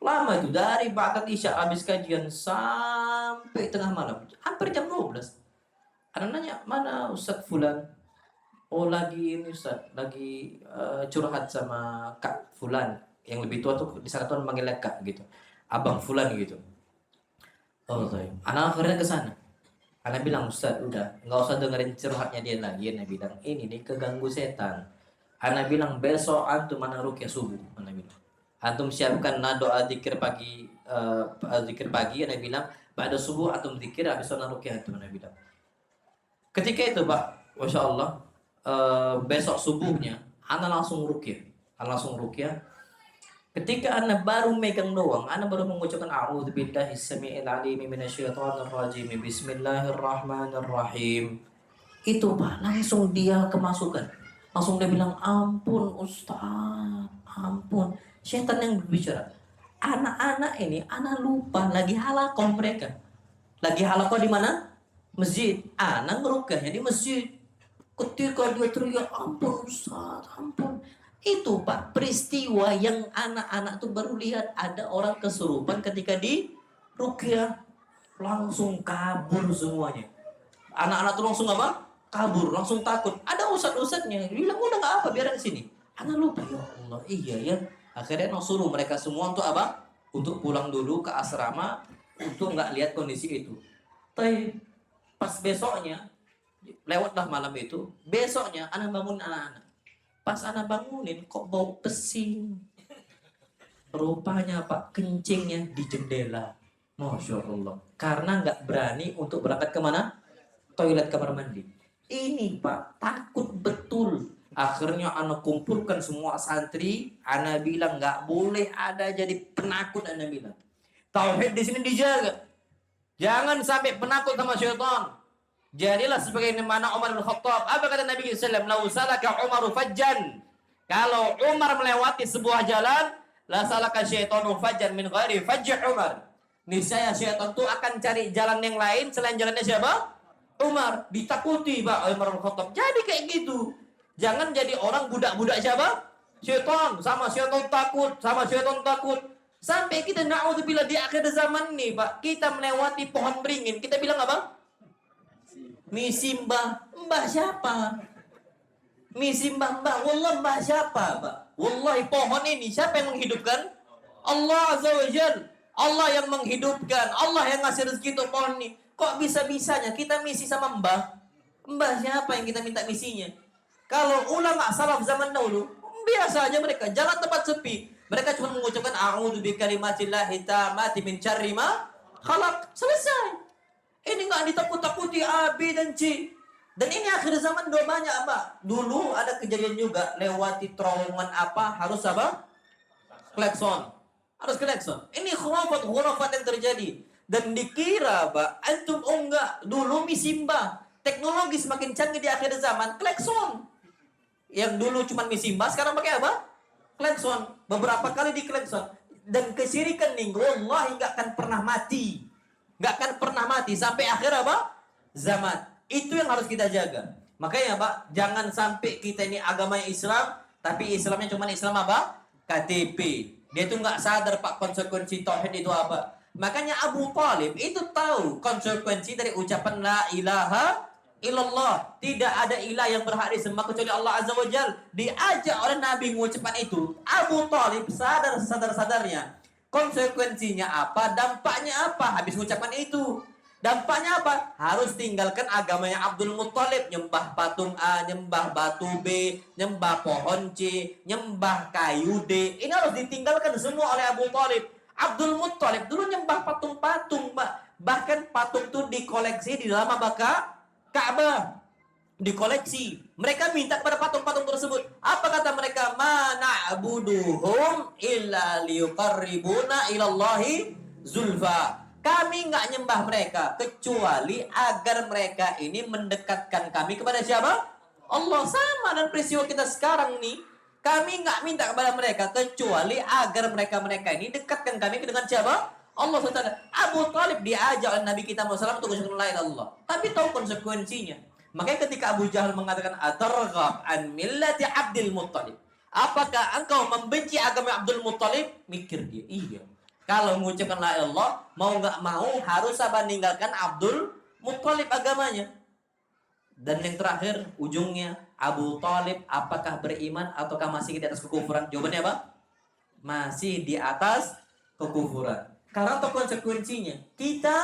Lama itu, dari ba'da isya habis kajian sampai tengah malam, hampir jam 12. Ada nanya, mana ustadz fulan? Oh lagi ini ustadz, lagi curhat sama kak fulan. Yang lebih tua tuh di sana tuh manggilnya kak gitu, abang fulan gitu. Oh sorry. Anak akhirnya ke sana. Anak bilang, ustadz udah, nggak usah dengerin curhatnya dia lagi. Anak bilang, ini nih keganggu setan. Anak bilang besok antum mana rukyah subuh. Anak bilang antum siapkan doa zikir pagi, Anak bilang pada subuh antum zikir, habis sholat rukyah antum. Anak bilang ketika itu Pak, Masya Allah, besok subuhnya anak langsung rukyah. Ketika anak baru megang doang, anak baru mengucapkan a'udzubillahi samii'il 'aliim minasyaitonir rajim, bismillahirrahmanirrahim. Itu Pak, langsung dia kemasukan. Langsung dia bilang, ampun Ustaz, ampun. Syaitan yang berbicara. Anak-anak ini, anak lupa lagi halakoh mereka. Lagi halakoh di mana? Masjid. Anak ngerukyahnya di masjid. Ketika dia teriak, ampun Ustaz, ampun. Itu Pak, peristiwa yang anak-anak tuh baru lihat ada orang kesurupan ketika di rukyah. Langsung kabur semuanya. Anak-anak tuh langsung apa? Kabur, langsung takut. Ada ustad-ustadnya, bilang udah nggak apa, biarin di sini. Anak lupa, ya Allah, iya ya. Akhirnya no suruh mereka semua untuk apa? Untuk pulang dulu ke asrama untuk nggak lihat kondisi itu. Tapi pas besoknya, lewatlah malam itu. Besoknya anak bangun anak-anak. Pas anak bangunin, kok bau pesing. Rupanya Pak, kencingnya di jendela. Masya Allah. Karena nggak berani untuk berangkat kemana? Toilet kamar mandi. Ini Pak, takut betul. Akhirnya anak kumpulkan semua santri, anak bilang nggak boleh ada jadi penakut, anak bilang. Tauhid di sini dijaga. Jangan sampai penakut sama syaitan. Jadilah sebagai mana Umar bin Khattab. Apa kata Nabi SAW? Lau salaka Umar fajjan. Kalau Umar melewati sebuah jalan, la salaka syaitanu fajjan min ghairi fajj Umar. Niscaya syaitan itu akan cari jalan yang lain selain jalannya siapa? Umar. Ditakuti Pak Umar bin Khattab. Jadi kayak gitu. Jangan jadi orang budak-budak siapa? Syaitan. Sama syaitan takut. Sama syaitan takut. Sampai kita na'udzubillah di akhir zaman nih Pak. Kita melewati pohon beringin. Kita bilang apa? Misi mbah. Mbah siapa? Misi mbah. Wallah mbah siapa Pak? Wallahi pohon ini siapa yang menghidupkan? Allah Azza wa Jal. Allah yang menghidupkan. Allah yang ngasih rezeki untuk pohon ini. Kok bisa-bisanya kita misi sama mbah? Mbah siapa yang kita minta misinya? Kalau ulama salaf zaman dahulu, biasa aja mereka, jangan tempat sepi. Mereka cuma mengucapkan a'udzu bikalimatillahi tammati min syarri ma khalaq. Selesai. Ini enggak ditakut-takuti A, B dan C. Dan ini akhir zaman udah banyak, Pak. Dulu ada kejadian juga lewati terowongan apa harus apa? Klakson. Harus klakson. Ini khurafat yang terjadi. Dan dikira, Pak, antum enggak. Dulu misi mbah. Teknologi semakin canggih di akhir zaman, klakson. Yang dulu cuma misi mbah, sekarang pakai apa? Klakson. Beberapa kali di klakson. Dan kesyirikan nih, wallahi nggak akan pernah mati. Nggak akan pernah mati sampai akhir apa? Zaman. Itu yang harus kita jaga. Makanya Pak, jangan sampai kita ini agamanya Islam, tapi Islamnya cuma Islam apa? KTP. Dia tuh nggak sadar Pak konsekuensi tauhid itu apa. Makanya Abu Talib itu tahu konsekuensi dari ucapan la ilaha illallah. Tidak ada ilah yang berhak disembah kecuali Allah Azza wa Jal. Diajak oleh Nabi mengucapkan itu. Abu Talib sadar-sadarnya. Konsekuensinya apa? Dampaknya apa? Habis mengucapkan itu. Dampaknya apa? Harus tinggalkan agamanya Abdul Muttalib. Nyembah patung A, nyembah batu B, nyembah pohon C, nyembah kayu D. Ini harus ditinggalkan semua oleh Abu Talib. Abdul Muttalib dulu nyembah patung-patung, Pak. Bahkan patung itu dikoleksi di dalam Ka'bah. Dikoleksi. Mereka minta kepada patung-patung tersebut. Apa kata mereka? Ma na'buduhum illa liyuqarribuna ilallahi zulfa. Kami nggak nyembah mereka kecuali agar mereka ini mendekatkan kami kepada siapa? Allah. Sama dan peristiwa kita sekarang nih. Kami nggak minta kepada mereka kecuali agar mereka ini dekatkan kami dengan siapa? Allah SWT. Abu Talib diajak oleh Nabi kita Muhammad untuk mengucapkan la ilaha illallah. Tapi tahu konsekuensinya. Makanya ketika Abu Jahal mengatakan atarghab an millati Abdul Muttalib. Apakah engkau membenci agama Abdul Muttalib? Mikir dia. Iya. Kalau mengucapkan la ilaha illallah, mau nggak mau harus apa meninggalkan Abdul Muttalib agamanya. Dan yang terakhir ujungnya Abu Talib apakah beriman ataukah masih di atas kekufuran? Jawabannya apa? Masih di atas kekufuran. Karena itu konsekuensinya. Kita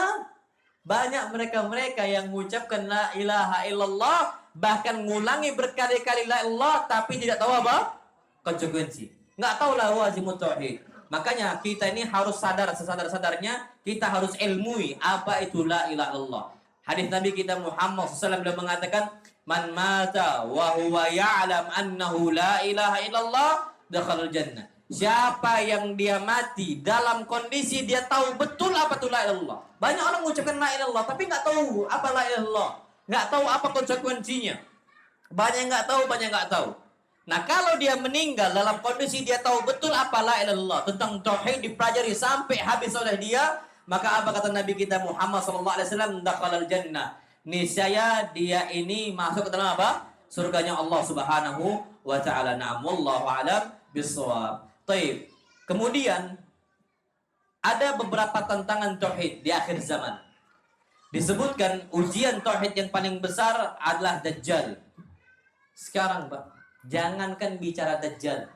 banyak mereka yang mengucapkan la ilaha illallah, bahkan ngulangi berkali-kali la ilallah, tapi tidak tahu apa? Konsekuensi. Nggak tahu lah wajibut tauhid. Makanya kita ini harus sadar sesadar-sadarnya, kita harus ilmui apa itu la ilaha illallah. Hadis Nabi kita Muhammad SAW beliau mengatakan, man mata wa huwa ya'lam annahu la ilaha illallah dakhalal jannah. Siapa yang dia mati dalam kondisi dia tahu betul apa itu la ilaha illallah. Banyak orang mengucapkan la ilaha illallah tapi nggak tahu apa la ilaha illallah, nggak tahu apa konsekuensinya. Banyak nggak tahu. Nah, kalau dia meninggal dalam kondisi dia tahu betul apa la ilaha illallah, tentang tauhid dipelajari sampai habis oleh dia, maka apa kata Nabi kita Muhammad sallallahu alaihi wasallam, dakhalal jannah. Niscaya dia ini masuk ke dalam apa? Surganya Allah Subhanahu wa taala. Na'am, wallahu a'lam bissawab. Baik. Kemudian ada beberapa tantangan tauhid di akhir zaman. Disebutkan ujian tauhid yang paling besar adalah Dajjal. Sekarang, Pak, jangankan bicara Dajjal.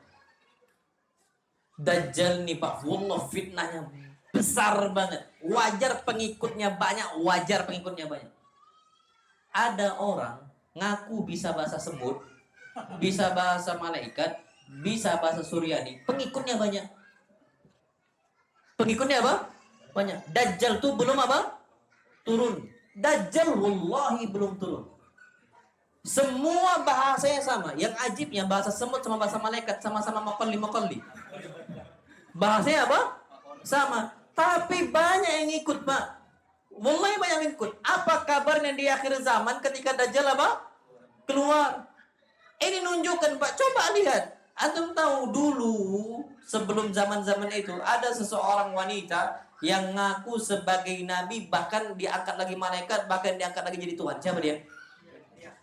Dajjal nih, Pak, wallah fitnahnya besar banget. Wajar pengikutnya banyak. Ada orang ngaku bisa bahasa semut, bisa bahasa malaikat, bisa bahasa suryani, pengikutnya banyak. Pengikutnya apa? Banyak. Dajjal tuh belum apa? Turun. Dajjal wallahi belum turun. Semua bahasanya sama. Yang ajibnya bahasa semut sama bahasa malaikat sama-sama makolli. Bahasanya apa? Sama. Tapi banyak yang ikut, Pak. Wallahi banyak yang ikut. Apa kabarnya di akhir zaman ketika Dajjal apa? Keluar. Ini nunjukkan, Pak. Coba lihat. Antum tahu dulu sebelum zaman-zaman itu ada seseorang wanita yang ngaku sebagai nabi, bahkan diangkat lagi malaikat, bahkan diangkat lagi jadi Tuhan. Siapa dia?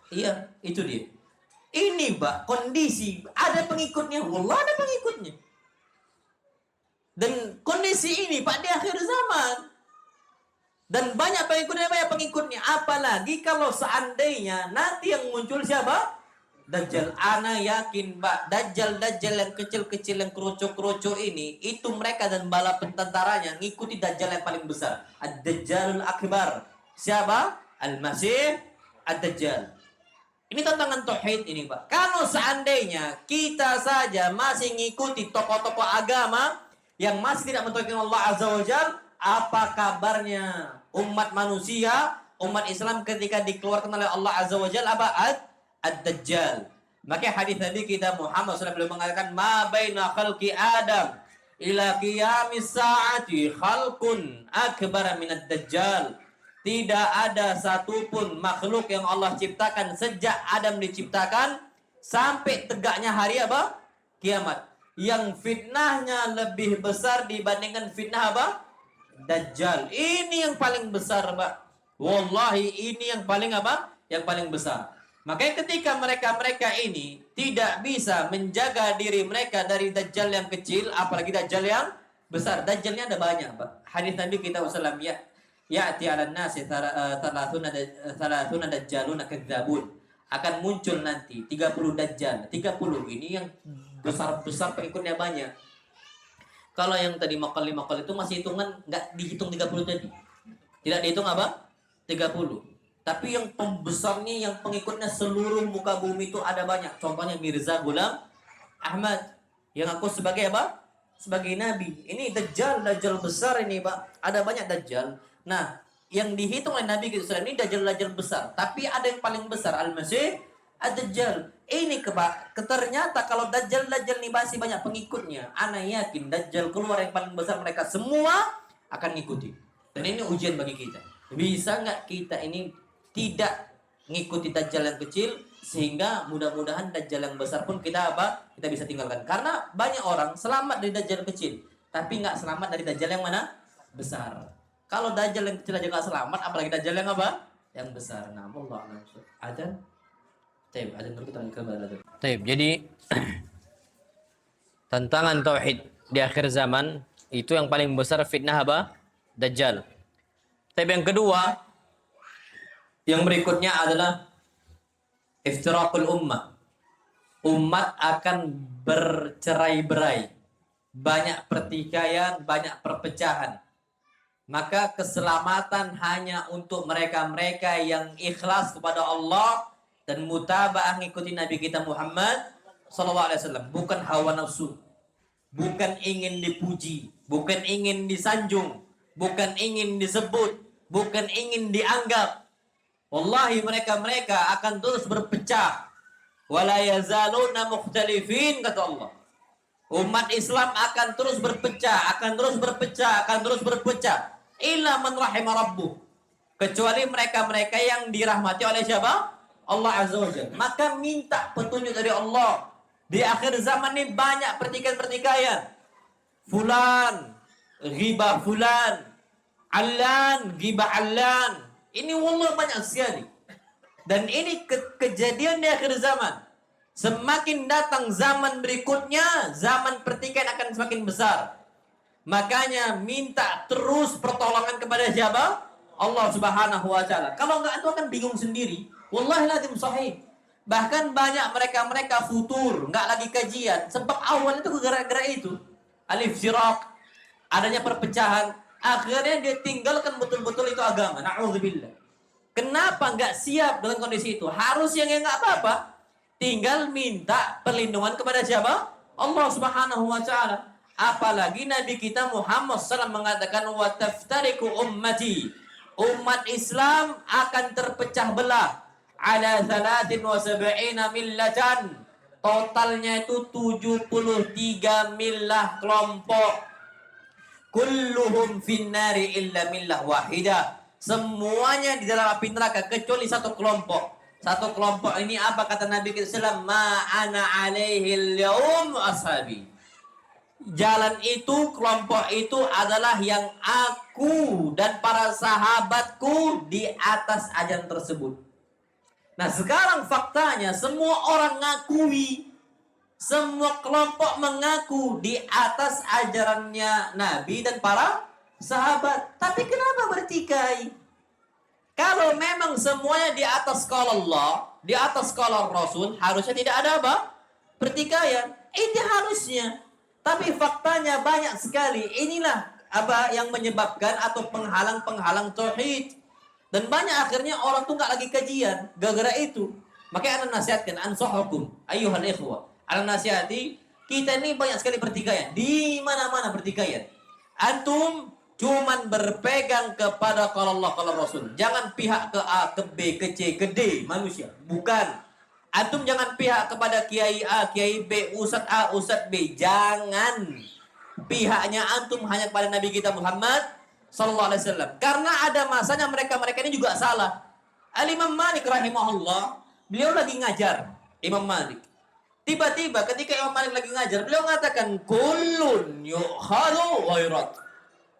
Iya, itu dia. Ini, Pak, kondisi ada pengikutnya, wallah ada pengikutnya. Dan kondisi ini, Pak, di akhir zaman. Dan banyak pengikutnya. Apalagi kalau seandainya nanti yang muncul siapa? Dajjal. Ana yakin, Pak, Dajjal yang kecil-kecil, yang kerucu-kerucu ini, itu mereka dan bala tentaranya ngikuti Dajjal yang paling besar. Ad-Dajjalul Akbar. Siapa? Al-Masih Ad-Dajjal. Ini tantangan tauhid ini, Pak. Kalau seandainya kita saja masih ngikuti tokoh-tokoh agama yang masih tidak mentauhidkan Allah Azza wa Jalla, apa kabarnya umat manusia, umat Islam ketika dikeluarkan oleh Allah Azza wa Jalla apa? Ad-Dajjal. Maka hadis Nabi kita Muhammad SAW mengatakan, ma baina khalqi Adam ila qiyamis saati khalqun akbar min ad-Dajjal. Tidak ada satupun makhluk yang Allah ciptakan sejak Adam diciptakan sampai tegaknya hari apa? Kiamat. Yang fitnahnya lebih besar dibandingkan fitnah apa? Dajjal. Ini yang paling besar, Pak. Wallahi ini yang paling apa? Yang paling besar. Makanya ketika mereka ini tidak bisa menjaga diri mereka dari Dajjal yang kecil, apalagi Dajjal yang besar. Dajjalnya ada banyak, Pak. Hadis Nabi kita wasallam, ya'ti 'alan nasi thalathuna dajjalun kadzabun. Akan muncul nanti 30 Dajjal. 30 ini yang besar-besar pengikutnya banyak. Kalau yang tadi makal itu masih hitungan nggak dihitung 30 tadi. Tidak dihitung apa? 30. Tapi yang pembesarnya, yang pengikutnya seluruh muka bumi itu ada banyak. Contohnya Mirza Ghulam Ahmad yang aku sebagai apa? Sebagai nabi. Ini Dajjal besar ini, Pak. Ada banyak Dajjal. Nah, yang dihitung oleh Nabi kita ini Dajjal besar. Tapi ada yang paling besar, Al-Masih Ad-Dajjal. Ini ternyata kalau Dajjal ini masih banyak pengikutnya. Ana yakin Dajjal keluar yang paling besar, mereka semua akan ngikuti. Dan ini ujian bagi kita. Bisa nggak kita ini tidak ngikuti Dajjal yang kecil, sehingga mudah-mudahan Dajjal yang besar pun kita apa? Kita bisa tinggalkan. Karena banyak orang selamat dari Dajjal kecil, tapi nggak selamat dari Dajjal yang mana? Besar. Kalau Dajjal yang kecil aja nggak selamat, apalagi Dajjal yang apa? Yang besar. Nah, Allah ada. Ada kita Taib. Jadi tantangan tauhid di akhir zaman itu yang paling besar fitnah apa? Dajjal. Tapi yang kedua, yang berikutnya adalah iftiraqul ummah. Umat akan bercerai-berai. Banyak pertikaian, banyak perpecahan. Maka keselamatan hanya untuk mereka-mereka yang ikhlas kepada Allah dan mutaba'ah ngikuti Nabi kita Muhammad SAW. Bukan hawa nafsu. Bukan ingin dipuji. Bukan ingin disanjung. Bukan ingin disebut. Bukan ingin dianggap. Wallahi mereka akan terus berpecah. Wala yazaluna mukhtalifin, kata Allah. Umat Islam akan terus berpecah, akan terus berpecah. Illa man rahimah rabbuh. Kecuali mereka yang dirahmati oleh siapa? Allah Azza wa Jalla. Maka minta petunjuk dari Allah. Di akhir zaman ini banyak pertikaian-pertikaian. Fulan, ghibah fulan, allan, ghibah allan. Ini wallah banyak sekali. Dan ini kejadian di akhir zaman. Semakin datang zaman berikutnya, zaman pertikaian akan semakin besar. Makanya minta terus pertolongan kepada siapa? Allah Subhanahu wa taala. Kalau enggak itu akan bingung sendiri. Wallahi lazim sahih. Bahkan banyak mereka futur, enggak lagi kajian. Sebab awal itu gara-gara itu. Alif siraq, adanya perpecahan. Akhirnya dia tinggalkan betul-betul itu agama. Na'udzubillah. Kenapa enggak siap dengan kondisi itu? Harus yang enggak apa-apa. Tinggal minta perlindungan kepada siapa? Allah Subhanahu wa taala. Apalagi Nabi kita Muhammad SAW mengatakan wa taftariqu ummati. Umat Islam akan terpecah belah ala 73 millatan. Totalnya itu 73 millah kelompok. Kulluhum finnari illa millah wahidah. Semuanya di dalam api neraka kecuali satu kelompok. Satu kelompok ini apa kata Nabi kita SAW? Ma ana alaihi al-yawm ashabi. Jalan itu, kelompok itu adalah yang aku dan para sahabatku di atas ajaran tersebut. Nah sekarang faktanya semua orang ngakui, semua kelompok mengaku di atas ajarannya Nabi dan para sahabat. Tapi kenapa bertikai? Kalau memang semuanya di atas qala Allah, di atas qala Rasul, harusnya tidak ada apa? Pertikaian. Ini harusnya. Tapi faktanya banyak sekali. Inilah apa yang menyebabkan atau penghalang-penghalang tauhid. Dan banyak akhirnya orang tuh nggak lagi kajian gara-gara itu. Makanya ana nasihatkan ansahukum ayyuhal ikhwah. Ana nasihati kita ini banyak sekali pertikaian. Di mana-mana pertikaian. Antum cuman berpegang kepada qala Allah qala Rasul. Jangan pihak ke A, ke B, ke C, ke D manusia. Bukan. Antum jangan pihak kepada kiai A, kiai B, ustaz A, ustaz B. Jangan. Pihaknya antum hanya kepada Nabi kita Muhammad sallallahu alaihi wasallam. Karena ada masanya mereka ini juga salah. Al-Imam Malik rahimahullah, beliau lagi ngajar, Imam Malik. Tiba-tiba ketika Imam Malik lagi ngajar, beliau mengatakan kullun yukhadu ghairat.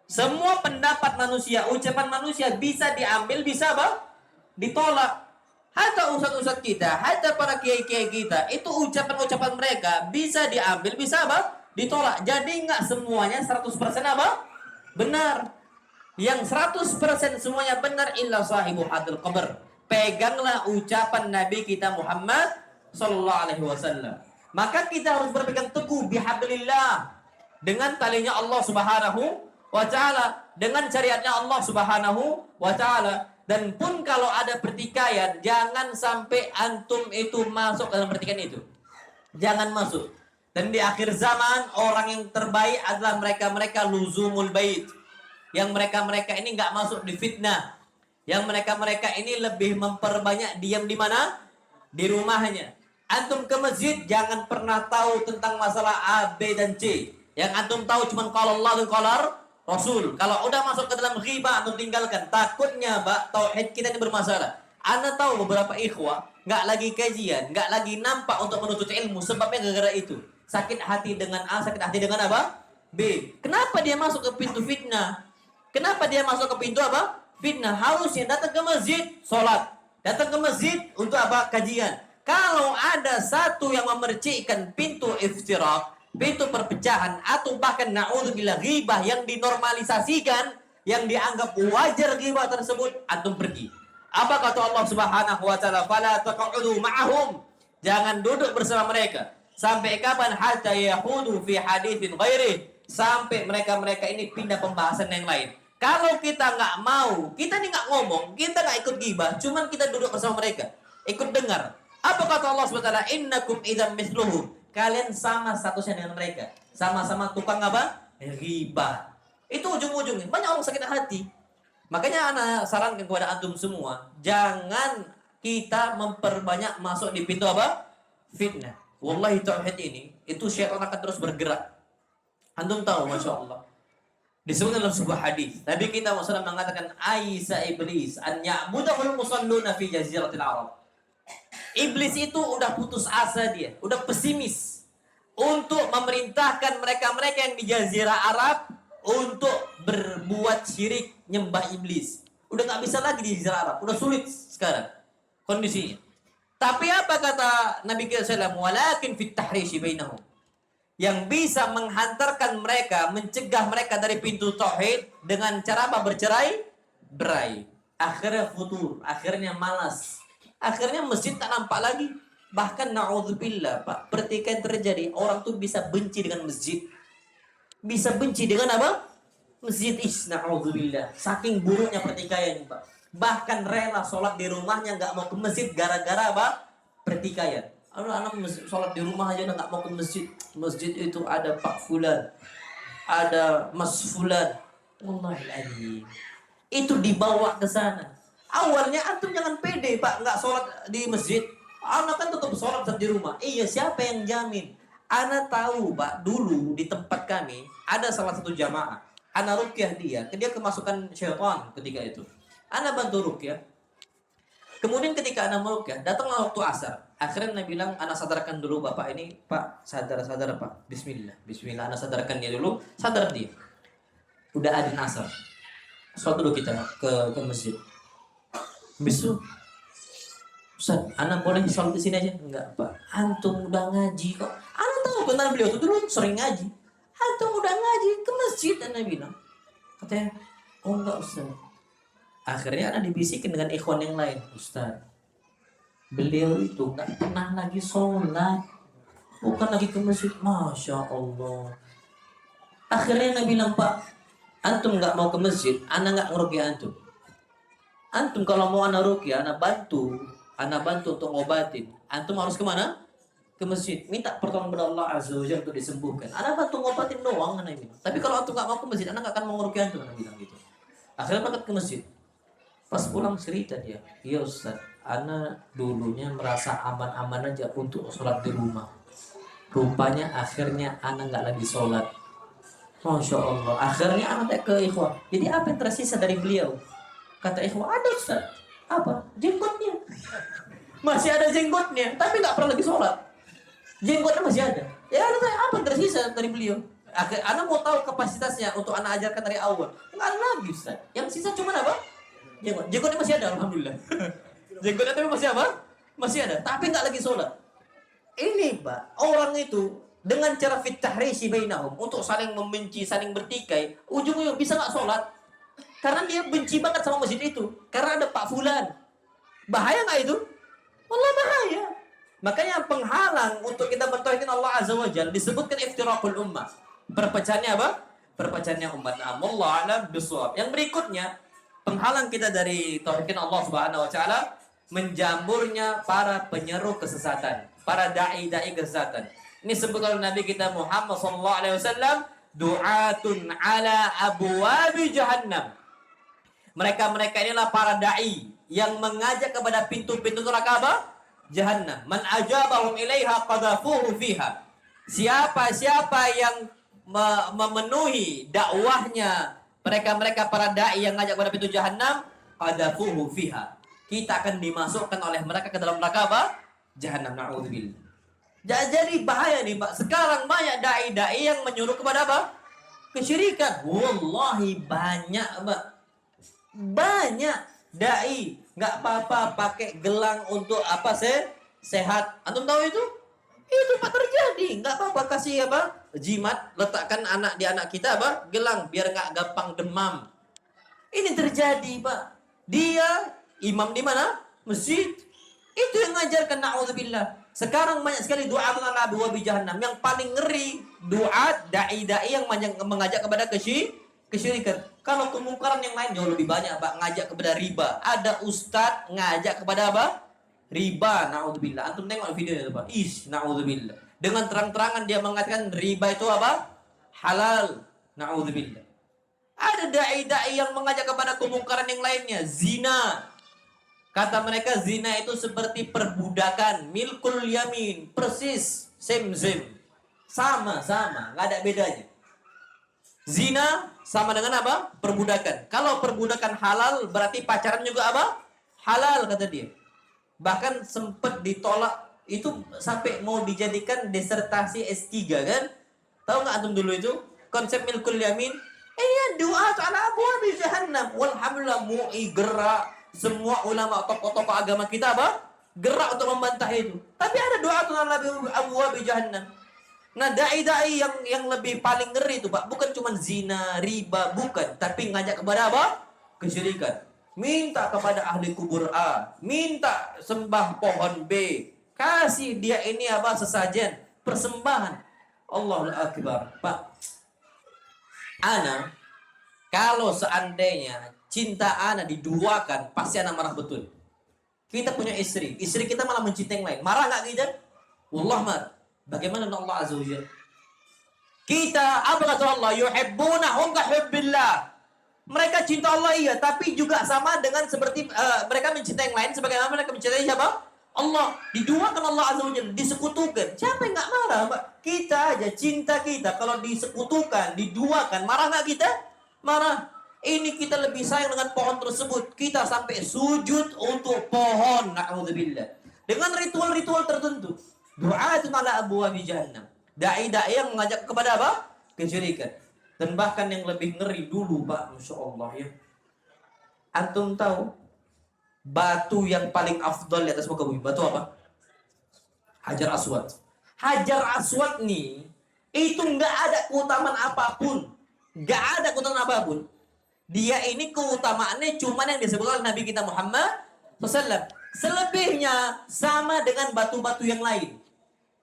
Semua pendapat manusia, ucapan manusia bisa diambil, bisa apa? Ditolak. Hatta ustaz-ustaz kita, hatta para kiai-kiai kita, itu ucapan-ucapan mereka bisa diambil, bisa apa? Ditolak. Jadi enggak semuanya 100% apa? Benar. Yang 100% semuanya benar illa sahibu hadil qabr. Peganglah ucapan Nabi kita Muhammad sallallahu alaihi wasallam. Maka kita harus berpegang teguh bihablillah dengan talinya Allah Subhanahu wa taala, dengan syariatnya Allah Subhanahu wa taala. Dan pun kalau ada pertikaian, jangan sampai antum itu masuk dalam pertikaian itu. Jangan masuk. Dan di akhir zaman, orang yang terbaik adalah mereka-mereka luzumul bait. Yang mereka-mereka ini nggak masuk di fitnah. Yang mereka-mereka ini lebih memperbanyak diam di mana? Di rumahnya. Antum ke masjid, jangan pernah tahu tentang masalah A, B, dan C. Yang antum tahu cuma qala Allah dan qala Rasul. Kalau udah masuk ke dalam ghibah, antum tinggalkan. Takutnya, Pak, tauhid kita ini bermasalah. Anda tahu beberapa ikhwah nggak lagi kajian, nggak lagi nampak untuk menuntut ilmu. Sebabnya gara-gara itu. Sakit hati dengan A, sakit hati dengan apa? B. Kenapa dia masuk ke pintu fitnah? Kenapa dia masuk ke pintu apa? Fitnah. Harusnya datang ke masjid, sholat. Datang ke masjid untuk apa? Kajian. Kalau ada satu yang memercikkan pintu iftiraq, pintu perpecahan, atau bahkan na'udzubillah ghibah yang dinormalisasikan, yang dianggap wajar ghibah tersebut, antum pergi. Apa kata Allah Subhanahu wa taala? Fala taq'udu ma'ahum. Jangan duduk bersama mereka. Sampai kapan? Hatta yahudu fi haditsin ghairi. Sampai mereka-mereka ini pindah pembahasan yang lain. Kalau kita nggak mau, kita nih nggak ngomong, kita nggak ikut ghibah, cuman kita duduk bersama mereka, ikut dengar. Apa kata Allah Subhanahu wa taala? Innakum idzam mithluhum. Kalian sama statusnya dengan mereka. Sama-sama tukang apa? Ghibah. Itu ujung-ujungnya. Banyak orang sakit hati. Makanya anak sarankan kepada antum semua, jangan kita memperbanyak masuk di pintu apa? Fitnah. Wallahi tauhid ini, itu syaitan akan terus bergerak. Antum tahu, Masya Allah. Disebut dalam sebuah hadis, Nabi kita SAW mengatakan, Aisa iblis an ya'budahul musalluna fi jaziratil Arab. Iblis itu udah putus asa dia, udah pesimis untuk memerintahkan mereka-mereka yang di Jazirah Arab untuk berbuat syirik, nyembah iblis. Udah nggak bisa lagi di Jazirah Arab, udah sulit sekarang kondisinya. Tapi apa kata Nabi kita SAW? Walakin fit tahrishi bainahum. Yang bisa menghantarkan mereka, mencegah mereka dari pintu tauhid dengan cara apa? Bercerai. Akhirnya futur, akhirnya malas. Akhirnya masjid tak nampak lagi. Bahkan na'udzubillah, Pak, pertikaian terjadi. Orang tuh bisa benci dengan masjid. Bisa benci dengan apa? Masjid. Na'udzubillah. Saking buruknya pertikaian, Pak. Bahkan rela sholat di rumahnya, nggak mau ke masjid gara-gara apa? Pertikaian. Anak sholat di rumah aja nggak mau ke masjid. Masjid itu ada Pak Fulan, ada Mas Fulan. Wallahualam. Itu dibawa ke sana. Awalnya antum jangan pede, Pak, nggak sholat di masjid. Anak kan tetap sholat di rumah. Iya, siapa yang jamin? Anak tahu, Pak, dulu di tempat kami ada salah satu jamaah. Anak rukyah dia kemasukan syaitan ketika itu. Anak bantu rukyah. Kemudian ketika anak merukyah, datanglah waktu asar. Akhirnya anak bilang, anak sadarkan dulu bapak ini. Pak, sadar Pak. Bismillah. Bismillah, anak sadarkan dia dulu. Sadar dia. Udah adin asar. Sholat dulu kita ke masjid. Besok, Ustaz, anak boleh sholat di sini aja? Enggak, Pak. Antum udah ngaji kok. Anak tahu benar beliau itu dulu sering ngaji. Antum udah ngaji ke masjid, anak bilang. Katanya, oh enggak, Ustaz. Akhirnya anak dibisikin dengan ikhwan yang lain. Ustaz, beliau itu enggak pernah lagi sholat. Bukan lagi ke masjid. Masya Allah. Akhirnya anak bilang, Pak, antum enggak mau ke masjid, anak enggak ngerugi antum. Antum kalau mau anak rukyah, anak bantu untuk ngobatin. Antum harus kemana? Ke masjid. Minta pertolongan kepada Allah Azza wa Jalla untuk disembuhkan. Anak bantu ngobatin doang, anak bilang. Tapi kalau antum nggak mau ke masjid, anak nggak akan mau ngerukyah antum, anak bilang gitu. Akhirnya berangkat ke masjid. Pas pulang cerita dia, iya Ustaz, anak dulunya merasa aman-aman aja untuk sholat di rumah. Rupanya akhirnya anak nggak lagi sholat. Masya Allah. Akhirnya anak ke ikhwan. Jadi apa yang tersisa dari beliau? Kata ikhwan, ada Ustaz. Apa? Jenggotnya. Masih ada jenggotnya, tapi nggak pernah lagi sholat. Jenggotnya masih ada. Ya, apa yang tersisa dari beliau? Anak mau tahu kapasitasnya untuk anak ajarkan dari awal. Nggak ada lagi Ustaz. Yang sisa cuma apa? Jenggot. Jenggotnya masih ada, alhamdulillah. Jenggotnya tapi masih apa? Masih ada, tapi nggak lagi sholat. Ini Pak, orang itu dengan cara fit tahrishi bainahum untuk saling membenci, saling bertikai, ujung-ujung bisa nggak sholat? Karena dia benci banget sama masjid itu. Karena ada Pak Fulan. Bahaya nggak itu? Wallah bahaya. Makanya penghalang untuk kita mentauhidkan Allah Azza wa Jalla disebutkan iftiraqul ummah. Perpecahannya apa? Perpecahannya umat. Wallahu a'lam bishawab. Yang berikutnya, penghalang kita dari tauhidkan Allah Subhanahu wa taala, menjamurnya para penyeru kesesatan, para dai-dai kesesatan. Ini sebut oleh Nabi kita Muhammad sallallahu alaihi wasallam, du'atun ala abwabi jahannam. Mereka-mereka inilah para dai yang mengajak kepada pintu-pintu neraka apa? Jahannam. Man ajabahum ilaiha qadhafuhu fiha. Siapa yang memenuhi dakwahnya mereka-mereka para dai yang ngajak kepada pintu jahannam, qadhafuhu fiha. Kita akan dimasukkan oleh mereka ke dalam neraka apa? Jahannam, na'udzubillah. Jadi bahaya nih Pak. Sekarang banyak dai-dai yang menyuruh kepada apa? Kesyirikan. Wallahi banyak Pak. Banyak dai nggak apa-apa pakai gelang untuk apa sehat. Antum tahu itu? Itu Pak terjadi. Nggak apa-apa kasih apa? Jimat, letakkan di anak kita apa? Gelang biar nggak gampang demam. Ini terjadi Pak. Dia imam di mana? Masjid. Itu yang ngajarkan, na'udzubillah. Sekarang banyak sekali doa ala abwabi jahannam. Yang paling ngeri doa dai-dai yang mengajak kepada kesyirikan. Kalau kemungkaran yang lain jauh lebih banyak Pak, ngajak kepada riba. Ada ustadz ngajak kepada apa? Riba, na'udzubillah. Antum tengok videonya itu Pak. Na'udzubillah. Dengan terang-terangan dia mengatakan riba itu apa? Halal, na'udzubillah. Ada dai-dai yang mengajak kepada kemungkaran yang lainnya, zina. Kata mereka zina itu seperti perbudakan, milkul yamin, persis, same. Sama, nggak ada bedanya. Zina sama dengan apa? Perbudakan. Kalau perbudakan halal berarti pacaran juga apa? Halal kata dia. Bahkan sempat ditolak, itu sampai mau dijadikan disertasi S3 kan. Tahu nggak antum dulu itu konsep milkul yamin? Iya, doa ala abwabi jahannam. Walhamdulillah MUI gerak, semua ulama tokoh-tokoh agama kita apa? Gerak untuk membantah itu. Tapi ada doa ala abwabi jahannam. Nah, dai-dai yang lebih paling ngeri itu, Pak, bukan cuma zina, riba, bukan, tapi ngajak kepada apa? Kesyirikan. Minta kepada ahli kubur A, minta sembah pohon B, kasih dia ini apa? Sesajen, persembahan. Allahul Akbar. Pak, ana kalau seandainya cinta ana diduakan, pasti ana marah betul. Kita punya istri kita malah mencintai yang lain. Marah nggak kita? Wallah marah. Bagaimana dengan Allah Azza wa Jalla? Kita, apa kata Allah? Yuhibbunahum ka hubbillah. Mereka cinta Allah iya, tapi juga sama dengan seperti mereka mencintai yang lain sebagaimana mereka mencintai siapa? Allah. Diduakan Allah Azza wa Jalla, disekutukan. Siapa yang nggak marah, Mbak? Kita aja cinta kita kalau disekutukan, diduakan, marah nggak kita? Marah. Ini kita lebih sayang dengan pohon tersebut. Kita sampai sujud untuk pohon. Na'udzubillah. Dengan ritual-ritual tertentu. Doa itu ala abwabi jahannam. Dai-dai yang mengajak kepada apa? Kesyirikan. Dan bahkan yang lebih ngeri dulu, Pak, Masya Allah ya. Antum tahu batu yang paling afdal di atas muka bumi, batu apa? Hajar Aswad. Hajar Aswad nih, itu nggak ada keutamaan apapun. Nggak ada keutamaan apapun. Dia ini keutamaannya cuma yang disebut oleh Nabi kita Muhammad SAW. Selebihnya sama dengan batu-batu yang lain.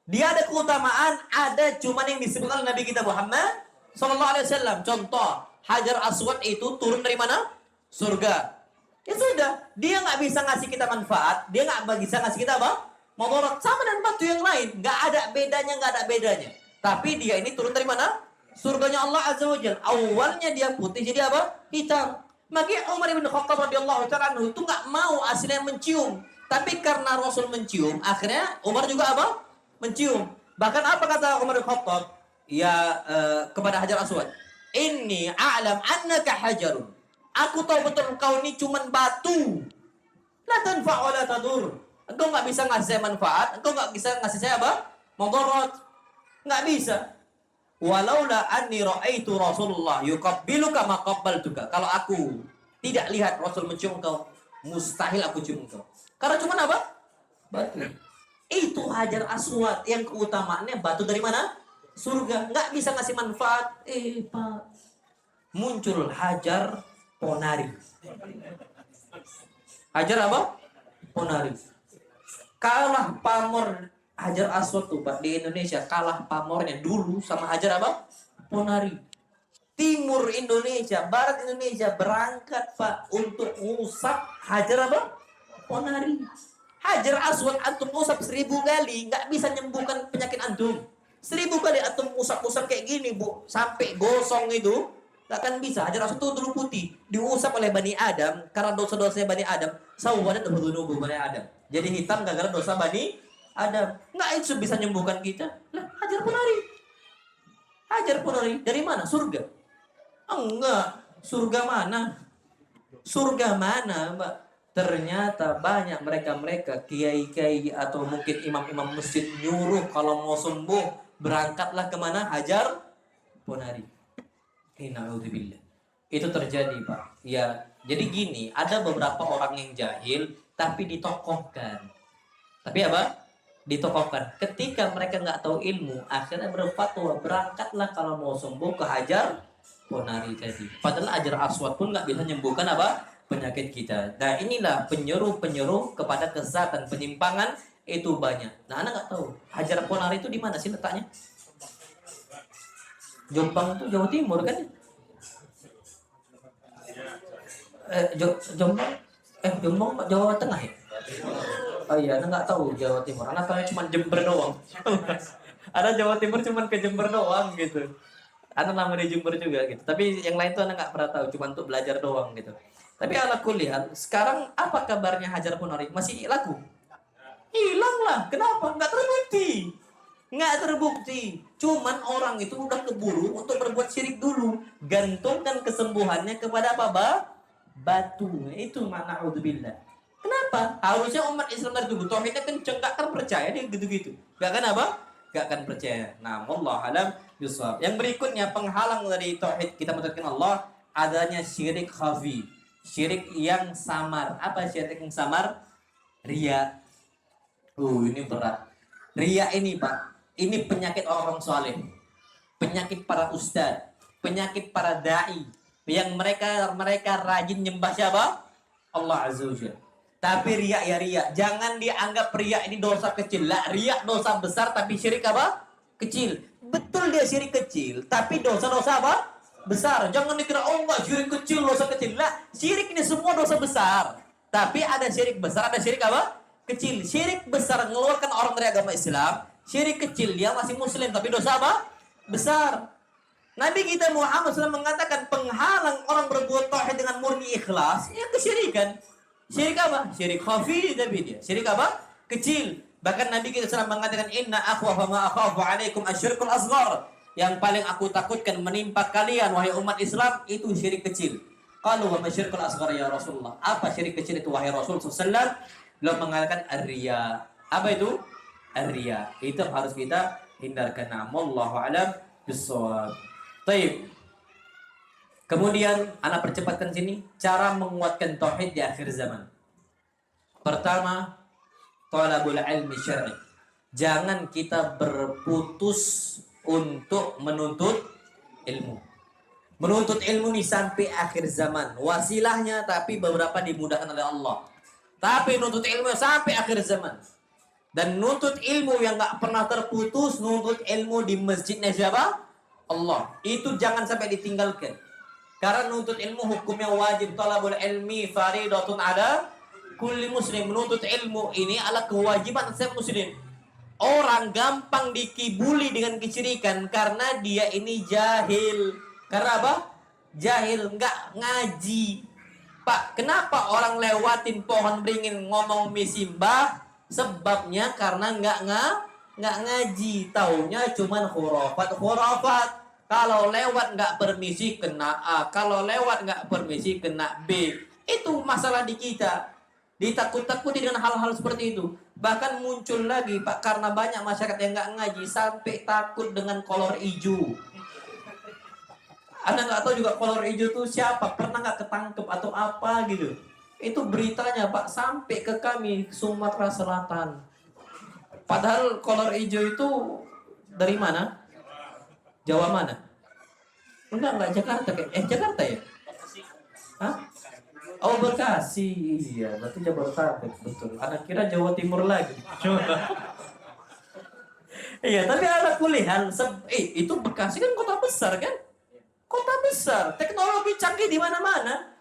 Dia ada keutamaan, ada cuma yang disebutkan oleh Nabi kita Muhammad SAW. Contoh, Hajar Aswad itu turun dari mana? Surga. Ya sudah, dia nggak bisa ngasih kita manfaat, dia nggak bisa ngasih kita apa? Mudarat. Sama dengan batu yang lain, nggak ada bedanya. Tapi dia ini turun dari mana? Surganya Allah Azza wa Jalla. Awalnya dia putih, jadi apa? Hitam. Makanya Umar bin Khattab radhiyallahu ta'ala itu nggak mau aslinya mencium. Tapi karena Rasul mencium, akhirnya Umar juga apa? Mencium. Bahkan apa kata Umar bin Khattab? Ya kepada Hajar Aswad. Inni a'lam annaka hajarun. Aku tahu betul kau ini cuman batu. La tanfa' wa la tadur. Engkau enggak bisa ngasih saya manfaat, engkau enggak bisa ngasih saya apa? Mudarat. Enggak bisa. Walaula anni ra'aitu Rasulullah yuqabbiluka ma qabbaltuka. Kalau aku tidak lihat Rasul mencium engkau, mustahil aku cium engkau. Karena cuman apa? Batu. Itu Hajar Aswad yang keutamaannya batu dari mana? Surga. Nggak bisa ngasih manfaat. Pak. Muncul Hajar Ponari. Hajar apa? Ponari. Kalah pamor Hajar Aswad tuh, Pak, di Indonesia. Kalah pamornya dulu sama Hajar apa? Ponari. Timur Indonesia, Barat Indonesia berangkat, Pak, untuk ngusap Hajar apa? Ponari. Hajar Aswad antum usap 1000 kali nggak bisa nyembuhkan penyakit antum. 1000 kali antum usap-usap kayak gini, Bu, sampai gosong itu nggak akan bisa. Hajar Aswad itu dulu putih, diusap oleh Bani Adam karena dosa-dosanya Bani Adam. Sawadat berdunubu Bani Adam. Jadi hitam gara-gara dosa Bani Adam. Nggak itu bisa menyembuhkan kita. Lah, Hajar Ponari. Hajar Ponari dari mana? Surga. Enggak, surga mana? Surga mana, Mbak? Ternyata banyak mereka-mereka kiai-kiai atau mungkin imam-imam masjid nyuruh kalau mau sembuh berangkatlah kemana? Hajar Ponari. Inna'udzubillah. Itu terjadi, Pak. Ya, jadi gini, ada beberapa orang yang jahil tapi ditokohkan. Tapi apa? Ditokohkan. Ketika mereka nggak tahu ilmu, akhirnya berfatwa berangkatlah kalau mau sembuh ke Hajar Ponari tadi. Padahal Hajar Aswad pun nggak bisa menyembuhkan apa? Penyakit kita. Nah, inilah penyeru-penyeru kepada kesesatan, penyimpangan itu banyak. Nah, anak nggak tahu Hajar Ponari itu di mana sih letaknya? Jombang itu Jawa Timur kan? Jombang Jawa Tengah ya? Oh iya, anak nggak tahu Jawa Timur. Anak tahu cuma Jember doang. Ada Jawa Timur cuma ke Jember doang gitu. Anak lama di Jember juga gitu. Tapi yang lain tuh anak nggak pernah tahu, cuma untuk belajar doang gitu. Tapi ala kuliah, sekarang apa kabarnya Hajar Ponari? Masih laku? Hilang lah. Kenapa? Nggak terbukti. Nggak terbukti. Cuman orang itu udah keburu untuk berbuat syirik dulu. Gantungkan kesembuhannya kepada apa, Batu. Itu makna udzubillah. Kenapa? Harusnya umat Islam dari dulu tauhidnya kenceng, gak akan percaya dia gitu-gitu. Gak akan apa? Gak akan percaya. Nah, wallahu alam bisawab. Yang berikutnya penghalang dari tauhid kita menetapkan Allah adanya syirik khafi. Syirik yang samar. Apa syirik yang samar? Ria. Ini berat. Ria ini, Pak, ini penyakit orang soleh, penyakit para ustadz, penyakit para dai, yang mereka rajin nyembah siapa? Allah Azza wa Jalla. Tapi riak ya riak. Jangan dianggap riak ini dosa kecil. Lah, riak dosa besar tapi syirik apa? Kecil. Betul dia syirik kecil, tapi dosa-dosa apa? Besar. Jangan dikira oh enggak syirik kecil, dosa kecil. Lah, syirik ini semua dosa besar. Tapi ada syirik besar, ada syirik apa? Kecil. Syirik besar mengeluarkan orang dari agama Islam. Syirik kecil dia masih muslim tapi dosa apa? Besar. Nabi kita Muhammad SAW mengatakan penghalang orang berbuat tauhid dengan murni ikhlas, ya kesyirikan. Syirik apa? Syirik khafi tapi dia. Syirik apa? Kecil. Bahkan Nabi kita SAW mengatakan inna akhwafa ma akhafu alaikum asyirkul asghar. Yang paling aku takutkan menimpa kalian wahai umat Islam itu syirik kecil. Qalu wa masyirkul asghar ya Rasulullah. Apa syirik kecil itu wahai Rasul SAW? Beliau mengatakan ar-riya. Apa itu? Ar-riya. Itu harus kita hindarkan. Wallahu alam bissawab. Baik. Kemudian anak percepatkan sini cara menguatkan tauhid di akhir zaman. Pertama, thalabul ilmi syar'i. Jangan kita berputus untuk menuntut ilmu. Menuntut ilmu nih sampai akhir zaman. Wasilahnya tapi beberapa dimudahkan oleh Allah. Tapi nuntut ilmu sampai akhir zaman. Dan nuntut ilmu yang gak pernah terputus, nuntut ilmu di masjidnya siapa? Allah. Itu jangan sampai ditinggalkan. Karena nuntut ilmu hukumnya wajib. Talabul ilmi faridatun ada kulli muslim. Menuntut ilmu ini adalah kewajiban setiap muslim. Orang gampang dikibuli dengan kesyirikan karena dia ini jahil. Karena apa? Jahil, nggak ngaji. Pak, kenapa orang lewatin pohon beringin ngomong misimbah? Sebabnya karena nggak ngaji. Taunya cuman khurafat. Kalau lewat nggak permisi kena A, kalau lewat nggak permisi kena B. Itu masalah di kita. Ditakut-takuti dengan hal-hal seperti itu. Bahkan muncul lagi Pak, karena banyak masyarakat yang nggak ngaji sampai takut dengan kolor hijau. Anda nggak tahu juga kolor hijau itu siapa? Pernah nggak ketangkep atau apa gitu? Itu beritanya Pak sampai ke kami Sumatera Selatan. Padahal kolor hijau itu dari mana? Jawa mana? Enggak Jakarta. Jakarta ya? Hah? Oh Bekasi. Iya, berarti Jabodetabek betul. Anak kira Jawa Timur lagi. Iya, tapi anak kuliah itu Bekasi kan kota besar kan? Kota besar, teknologi canggih di mana-mana.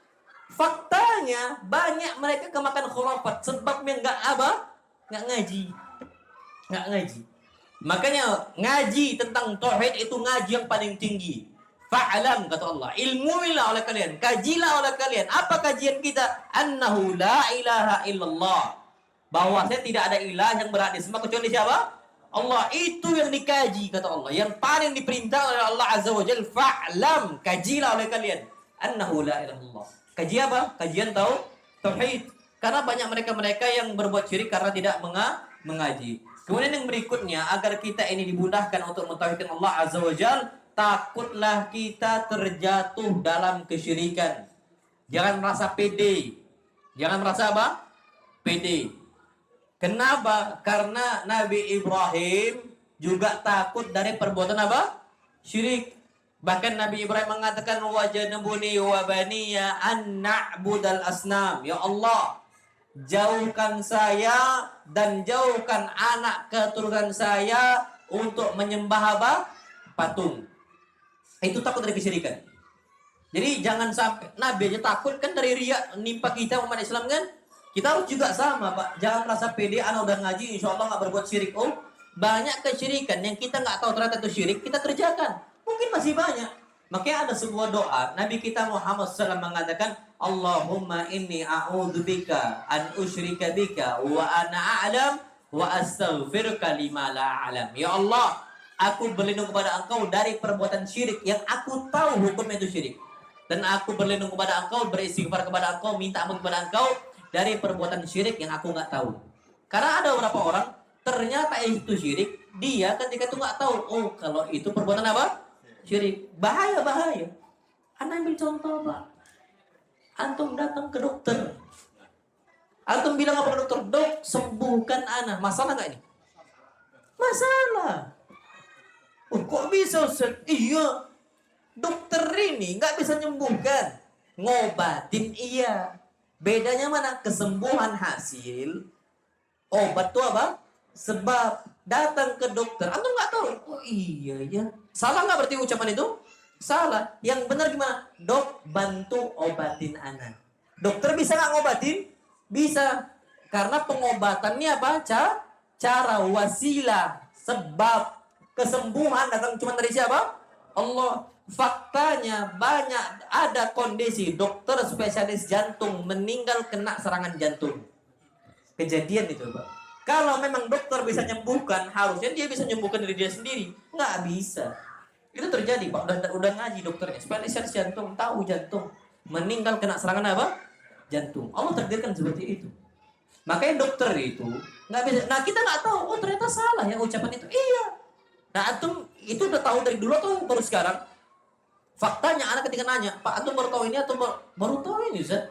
Faktanya banyak mereka kemakan khurafat sebabnya nggak ngaji. Makanya ngaji tentang tauhid itu ngaji yang paling tinggi. Fa'alam kata Allah, ilmuilah oleh kalian, kajilah oleh kalian. Apa kajian kita? Annahu la ilaha illallah. Bahwasanya tidak ada ilah yang berhak disembah kecuali siapa? Allah. Itu yang dikaji kata Allah. Yang paling diperintah oleh Allah Azza wa Jalla, fa'alam, kajilah oleh kalian. Annahu la ilaha illallah. Kaji apa? Kajian tauhid. Karena banyak mereka yang berbuat syirik karena tidak mengaji. Kemudian yang berikutnya, agar kita ini dimudahkan untuk mentauhidkan Allah Azza wa Jalla, takutlah kita terjatuh dalam kesyirikan. Jangan merasa pede. Jangan merasa apa? Pede. Kenapa? Karena Nabi Ibrahim juga takut dari perbuatan apa? Syirik. Bahkan Nabi Ibrahim mengatakan wajadnabuni wa baniya an na'budal asnam. Ya Allah, jauhkan saya dan jauhkan anak keturunan saya untuk menyembah apa? Patung. Itu takut dari kesyirikan. Jadi jangan sampai Nabi aja takut kan dari riya nimpa kita umat Islam kan? Kita harus juga sama Pak. Jangan merasa pede anak udah ngaji insya Allah nggak berbuat syirik. Oh, banyak kesyirikan yang kita nggak tahu ternyata itu syirik kita kerjakan. Mungkin masih banyak. Makanya ada sebuah doa Nabi kita Muhammad SAW mengatakan Allahumma inni a'udzubika an usyrika bika wa ana a'lam wa astaghfiruka lima la a'lam. Ya Allah, aku berlindung kepada Engkau dari perbuatan syirik yang aku tahu hukumnya itu syirik. Dan aku berlindung kepada Engkau, beristighfar kepada Engkau, minta ampun kepada Engkau dari perbuatan syirik yang aku nggak tahu. Karena ada beberapa orang ternyata itu syirik, dia ketika itu nggak tahu, oh kalau itu perbuatan apa? Syirik. Bahaya. Anda ambil contoh, Pak. Antum datang ke dokter. Antum bilang apa ke dokter? Dok, sembuhkan anak. Masalah nggak ini? Masalah. Oh, kok bisa, Ustaz? Iya. Dokter ini nggak bisa nyembuhkan. Ngobatin iya. Bedanya mana? Kesembuhan hasil. Obat itu apa? Sebab. Datang ke dokter. Antum nggak tahu. Oh iya ya. Salah nggak berarti ucapan itu? Salah. Yang benar gimana? Dok, bantu obatin anak. Dokter bisa nggak ngobatin? Bisa. Karena pengobatannya apa? Cara wasilah. Sebab kesembuhan datang cuma dari siapa? Allah. Faktanya banyak ada kondisi dokter spesialis jantung meninggal kena serangan jantung. Kejadian itu, Pak. Kalau memang dokter bisa menyembuhkan, harusnya dia bisa menyembuhkan diri dia sendiri. Nggak bisa. Itu terjadi, Pak. Udah ngaji dokternya. Spesialis jantung, tahu jantung. Meninggal kena serangan apa? Jantung. Allah takdirkan seperti itu. Makanya dokter itu nggak bisa. Nah, kita nggak tahu. Oh, ternyata salah ya ucapan itu. Iya. Nah, antum itu udah tahu dari dulu atau baru sekarang? Faktanya, anak ketika nanya, Pak, antum baru tahu ini atau baru tahu ini, Ustaz?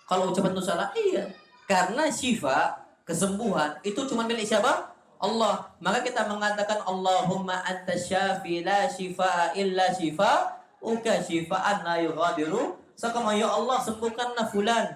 Kalau ucapan itu salah, iya. Karena syifa, kesembuhan itu cuma milik siapa? Allah. Maka kita mengatakan Allahumma anta syafi la shifaa illa shifauka shifaan la yughadiru sakama. Ya Allah, sembuhkanlah fulan.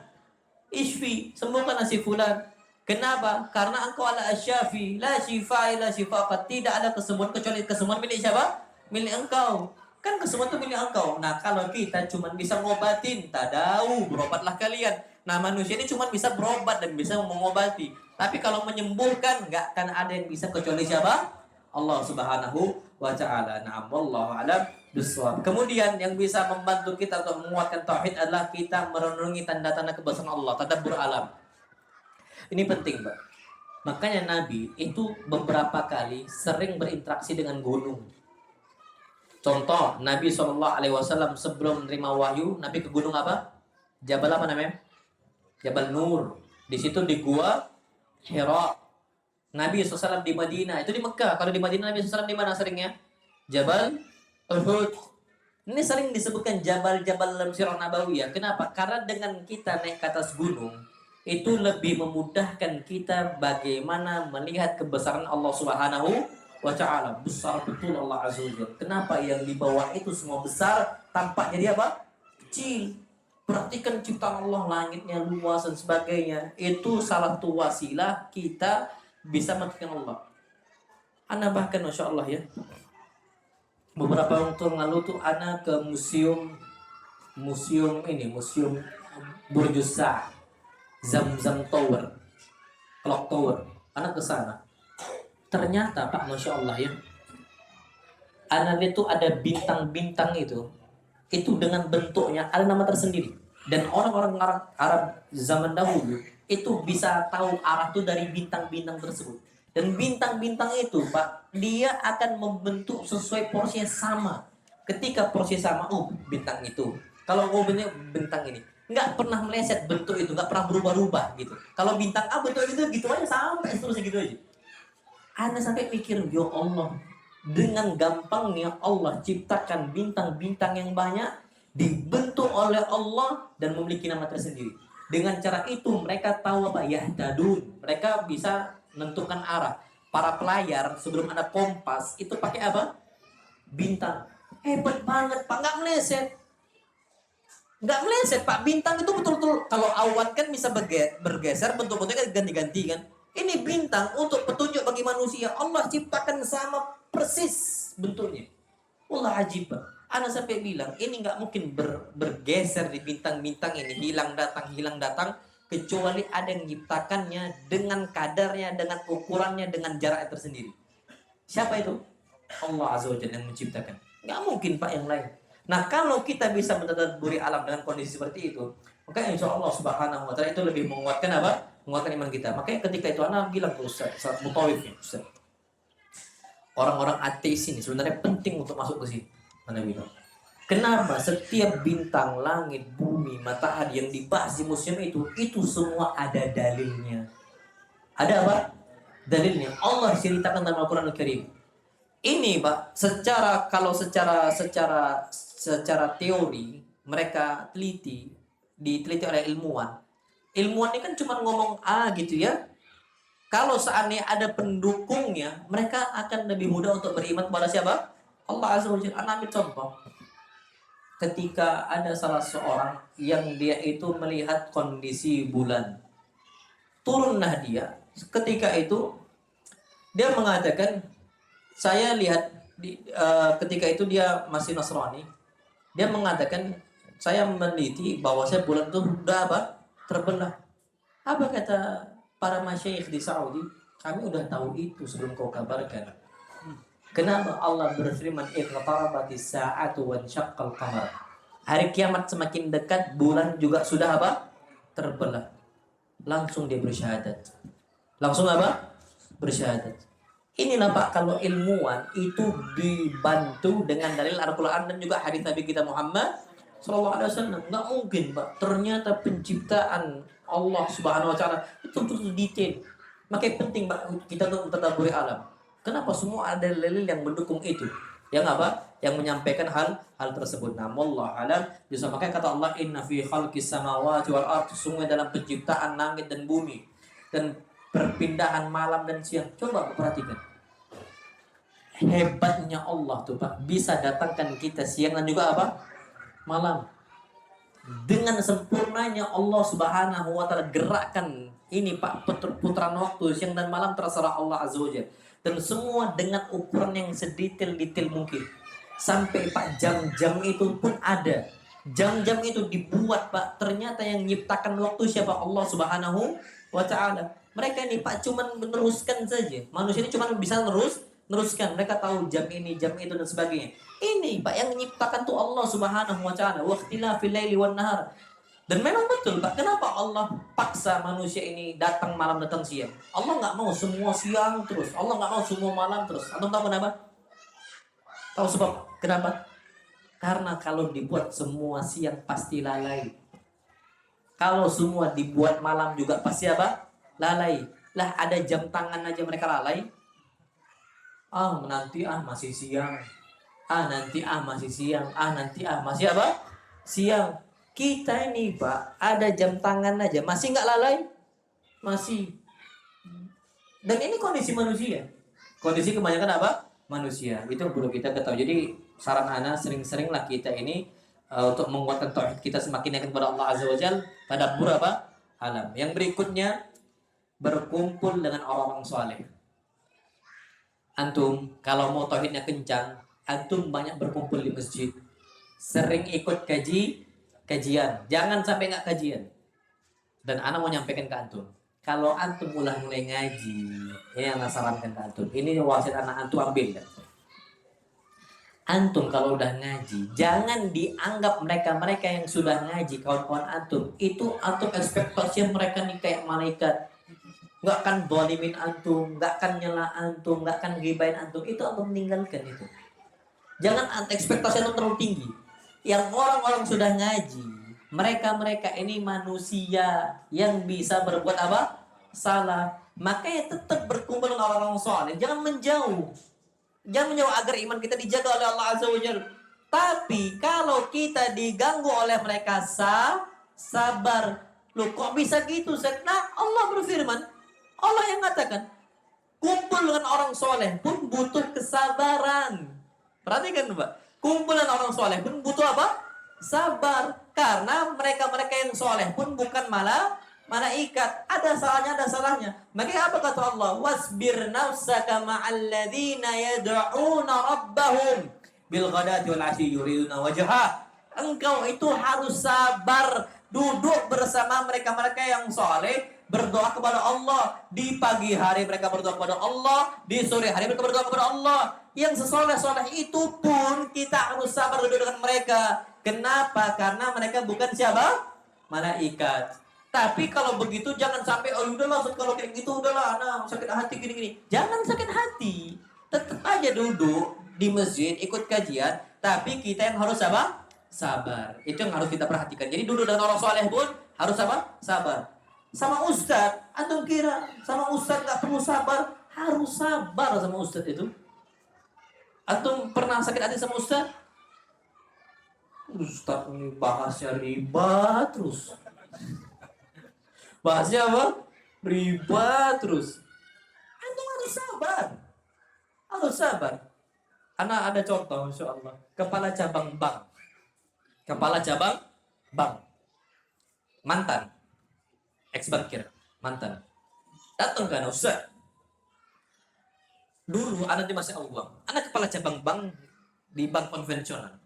Ishfi, sembuhkanlah si fulan. Kenapa? Karena engkau ala asyafi la shifaa illa shifauka. Tidak ada kesembuhan kecuali kesembuhan milik siapa? Milik engkau. Kan kesembuhan itu milik engkau. Nah, kalau kita cuma bisa ngobatin, tadau, berobatlah kalian. Nah, manusia ini cuma bisa berobat dan bisa mengobati. Tapi kalau menyembuhkan, nggak akan ada yang bisa kecuali siapa? Allah Subhanahu wa Ta'ala. Na'am, wallahu a'lam bishawab. Kemudian yang bisa membantu kita untuk menguatkan tauhid adalah kita merenungi tanda-tanda kebesaran Allah, tadabbur alam. Ini penting, Pak. Makanya Nabi itu beberapa kali sering berinteraksi dengan gunung. Contoh, Nabi SAW sebelum menerima wahyu, Nabi ke gunung apa? Jabal apa namanya? Jabal Nur. Di situ di gua Hira. Nabi SAW di Madinah. Itu di Mekah. Kalau di Madinah Nabi SAW di mana seringnya? Jabal Uhud. Ini sering disebutkan Jabal-Jabal dalam Sirah Nabawiyah. Kenapa? Karena dengan kita naik ke atas gunung, itu lebih memudahkan kita bagaimana melihat kebesaran Allah Subhanahu wa Ta'ala. Besar betul Allah Azza wa Jalla. Kenapa yang di bawah itu semua besar, tampaknya dia apa? Kecil. Perhatikan ciptaan Allah, langitnya luas dan sebagainya. Itu salah satu wasilah kita bisa mengerti Allah. Ana bahkan Masya Allah ya, beberapa waktu lalu tuh Ana ke museum Burjusa, Zamzam Tower, Clock Tower. Ana ke sana. Ternyata Pak, Masya Allah ya, Ana itu ada bintang-bintang itu dengan bentuknya ada nama tersendiri. Dan orang-orang Arab zaman dahulu itu bisa tahu arah itu dari bintang-bintang tersebut. Dan bintang-bintang itu, Pak, dia akan membentuk sesuai porsinya sama. Ketika porsinya sama, bintang itu. Kalau bentuknya bintang ini, nggak pernah meleset bentuk itu, nggak pernah berubah-ubah gitu. Kalau bintang A bentuk itu gitu aja sampai seterusnya gitu aja. Anda sampai pikir, ya Allah, dengan gampangnya Allah ciptakan bintang-bintang yang banyak, dibentuk oleh Allah dan memiliki nama tersendiri. Dengan cara itu mereka tahu apa? Yahtadun. Mereka bisa menentukan arah. Para pelayar sebelum ada kompas itu pakai apa? Bintang. Hebat banget Pak, nggak meleset. Nggak meleset Pak. Bintang itu betul-betul, kalau awan kan bisa bergeser, bentuk-bentuknya ganti-ganti kan. Ini bintang untuk petunjuk bagi manusia. Allah ciptakan sama persis bentuknya. Allah ajib. Ana sampai bilang, ini nggak mungkin bergeser di bintang-bintang ini, hilang datang, kecuali ada yang menciptakannya dengan kadarnya, dengan ukurannya, dengan jaraknya tersendiri. Siapa itu? Allah Azza wa Jalla yang menciptakan. Nggak mungkin Pak yang lain. Nah, kalau kita bisa mentadabburi alam dengan kondisi seperti itu, maka insya Allah Subhanahu wa Ta'ala itu lebih menguatkan apa? Menguatkan iman kita. Makanya ketika itu Ana bilang ke Ustaz Mutawif ya, Ustaz, orang-orang ateis ini sebenarnya penting untuk masuk ke sini. Ana bilang, Kenapa? Setiap bintang, langit, bumi, matahari yang dibahas di museum itu semua ada dalilnya. Ada apa? Dalilnya. Allah ceritakan dalam Al-Quran Al-Karim. Ini, Pak, kalau secara teori mereka diteliti oleh ilmuwan. Ilmuwan ini kan cuma ngomong gitu ya. Kalau seandainya ada pendukungnya, mereka akan lebih mudah untuk beriman kepada siapa? Allah Azza wa Jalla. Ambil contoh. Ketika ada salah seorang yang dia itu melihat kondisi bulan. Turunlah dia. Ketika itu dia mengatakan, saya lihat ketika itu dia masih Nasrani. Dia mengatakan, saya meneliti bahwa saya bulan itu udah apa? Terbelah. Apa kata para masyayikh di Saudi? Kami udah tahu itu sebelum kau kabarkan. Kenapa Allah berfirman, iqtarabatis sa'atu wansyaqqal qamar. Hari kiamat semakin dekat, bulan juga sudah apa? Terbelah. Langsung dia bersyahadat. Langsung apa? Bersyahadat. Inilah Pak, kalau ilmuwan itu dibantu dengan dalil Al-Quran dan juga hadis Nabi kita Muhammad SAW. Nggak mungkin Pak, ternyata penciptaan Allah Subhanahu Wa Taala itu betul detail. Makanya penting Pak kita untuk mentadabburi alam. Kenapa semua ada dalil yang mendukung itu? Yang apa? Yang menyampaikan hal tersebut. Nah, wallahu alam. Justru makanya kata Allah, inna fi khalqis samawati wal ardh, sungguh dalam penciptaan langit dan bumi dan perpindahan malam dan siang. Coba perhatikan. Hebatnya Allah tuh Pak, bisa datangkan kita siang dan juga apa? Malam. Dengan sempurnanya Allah Subhanahu wa taala gerakkan ini Pak, putaran waktu siang dan malam terserah Allah Azza wa Jalla. Dan semua dengan ukuran yang sedetail-detail mungkin. Sampai Pak jam-jam itu pun ada. Jam-jam itu dibuat Pak, ternyata yang menciptakan waktu siapa? Allah Subhanahu wa taala. Mereka ini Pak cuman meneruskan saja. Manusia ini cuma bisa teruskan. Mereka tahu jam ini, jam itu dan sebagainya. Ini Pak yang menciptakan tuh Allah Subhanahu wa taala. Wa ikhtilafil laili wan nahar. Dan memang betul Pak, kenapa Allah paksa manusia ini datang malam datang siang? Allah nggak mau semua siang terus. Allah nggak mau semua malam terus. Atau tahu kenapa? Tahu sebab kenapa? Karena kalau dibuat semua siang pasti lalai. Kalau semua dibuat malam juga pasti apa? Lalai. Lah ada jam tangan aja mereka lalai. Nanti masih siang. Nanti masih siang. Nanti masih apa? Siang. Kita ini Pak, ada jam tangan aja, masih nggak lalai? Masih. Dan ini kondisi manusia. Kondisi kebanyakan apa? Manusia. Itu perlu kita ketahui. Jadi saran ana sering-seringlah kita ini untuk menguatkan tauhid kita semakin yakin kepada Allah Azza wa Jalla pada apa? Alam. Yang berikutnya, berkumpul dengan orang-orang soleh. Antum kalau mau tauhidnya kencang, antum banyak berkumpul di masjid. Sering ikut kajian, jangan sampai nggak kajian. Dan ana mau nyampaikan ke antum, kalau antum mulai ngaji, ini yang sarankan ke antum, ini wasiat anak antum ambil ya. Antum kalau udah ngaji, jangan dianggap mereka yang sudah ngaji, kawan-kawan antum itu antum ekspektasi mereka nih kayak malaikat, nggak akan dolimin antum, nggak akan nyela antum, nggak akan gibain antum, itu antum meninggalkan itu. Jangan ekspektasi antum terlalu tinggi. Yang orang-orang sudah ngaji, mereka ini manusia yang bisa berbuat apa? Salah. Makanya tetap berkumpul dengan orang-orang soleh. Jangan menjauh. Jangan menjauh agar iman kita dijaga oleh Allah Azza wa Jalla. Tapi kalau kita diganggu oleh mereka, sabar. Loh kok bisa gitu? Nah, Allah berfirman. Allah yang mengatakan, kumpul dengan orang soleh pun butuh kesabaran. Perhatikan Pak. Kumpulan orang soleh pun butuh apa? Sabar. Karena mereka yang soleh pun bukan malaikat. Ada salahnya. Makanya apa kata Allah? Wasbir nafsaka ma'al ladzina yad'una rabbahum bil ghadati wal 'ashyi yuriduna wajha. Engkau itu harus sabar. Duduk bersama mereka yang soleh. Berdoa kepada Allah. Di pagi hari mereka berdoa kepada Allah. Di sore hari mereka berdoa kepada Allah. Yang sesoleh-soleh itu pun kita harus sabar duduk dengan mereka. Kenapa? Karena mereka bukan siapa? Malaikat. Tapi kalau begitu jangan sampai, udahlah kalau kayak gitu udahlah, sakit hati gini-gini. Jangan sakit hati. Tetap aja duduk di masjid, ikut kajian. Tapi kita yang harus apa? sabar. Itu yang harus kita perhatikan. Jadi dulu dengan orang soleh pun harus apa? Sabar. Sama ustaz, antum kira sama ustaz nggak perlu sabar? Harus sabar sama ustaz itu. Antum pernah sakit hati sama ustaz? Ustaz ini bahasnya riba terus. Bahasnya apa? Riba terus. Antum harus sabar. Harus sabar. Anak ada contoh, Masya Allah. Kepala cabang bank. Kepala cabang bank. Mantan. Ex-bankir. Mantan. Datang ke anak Ustaz. Dulu anak di masih uang. Anak kepala cabang bank di bank konvensional.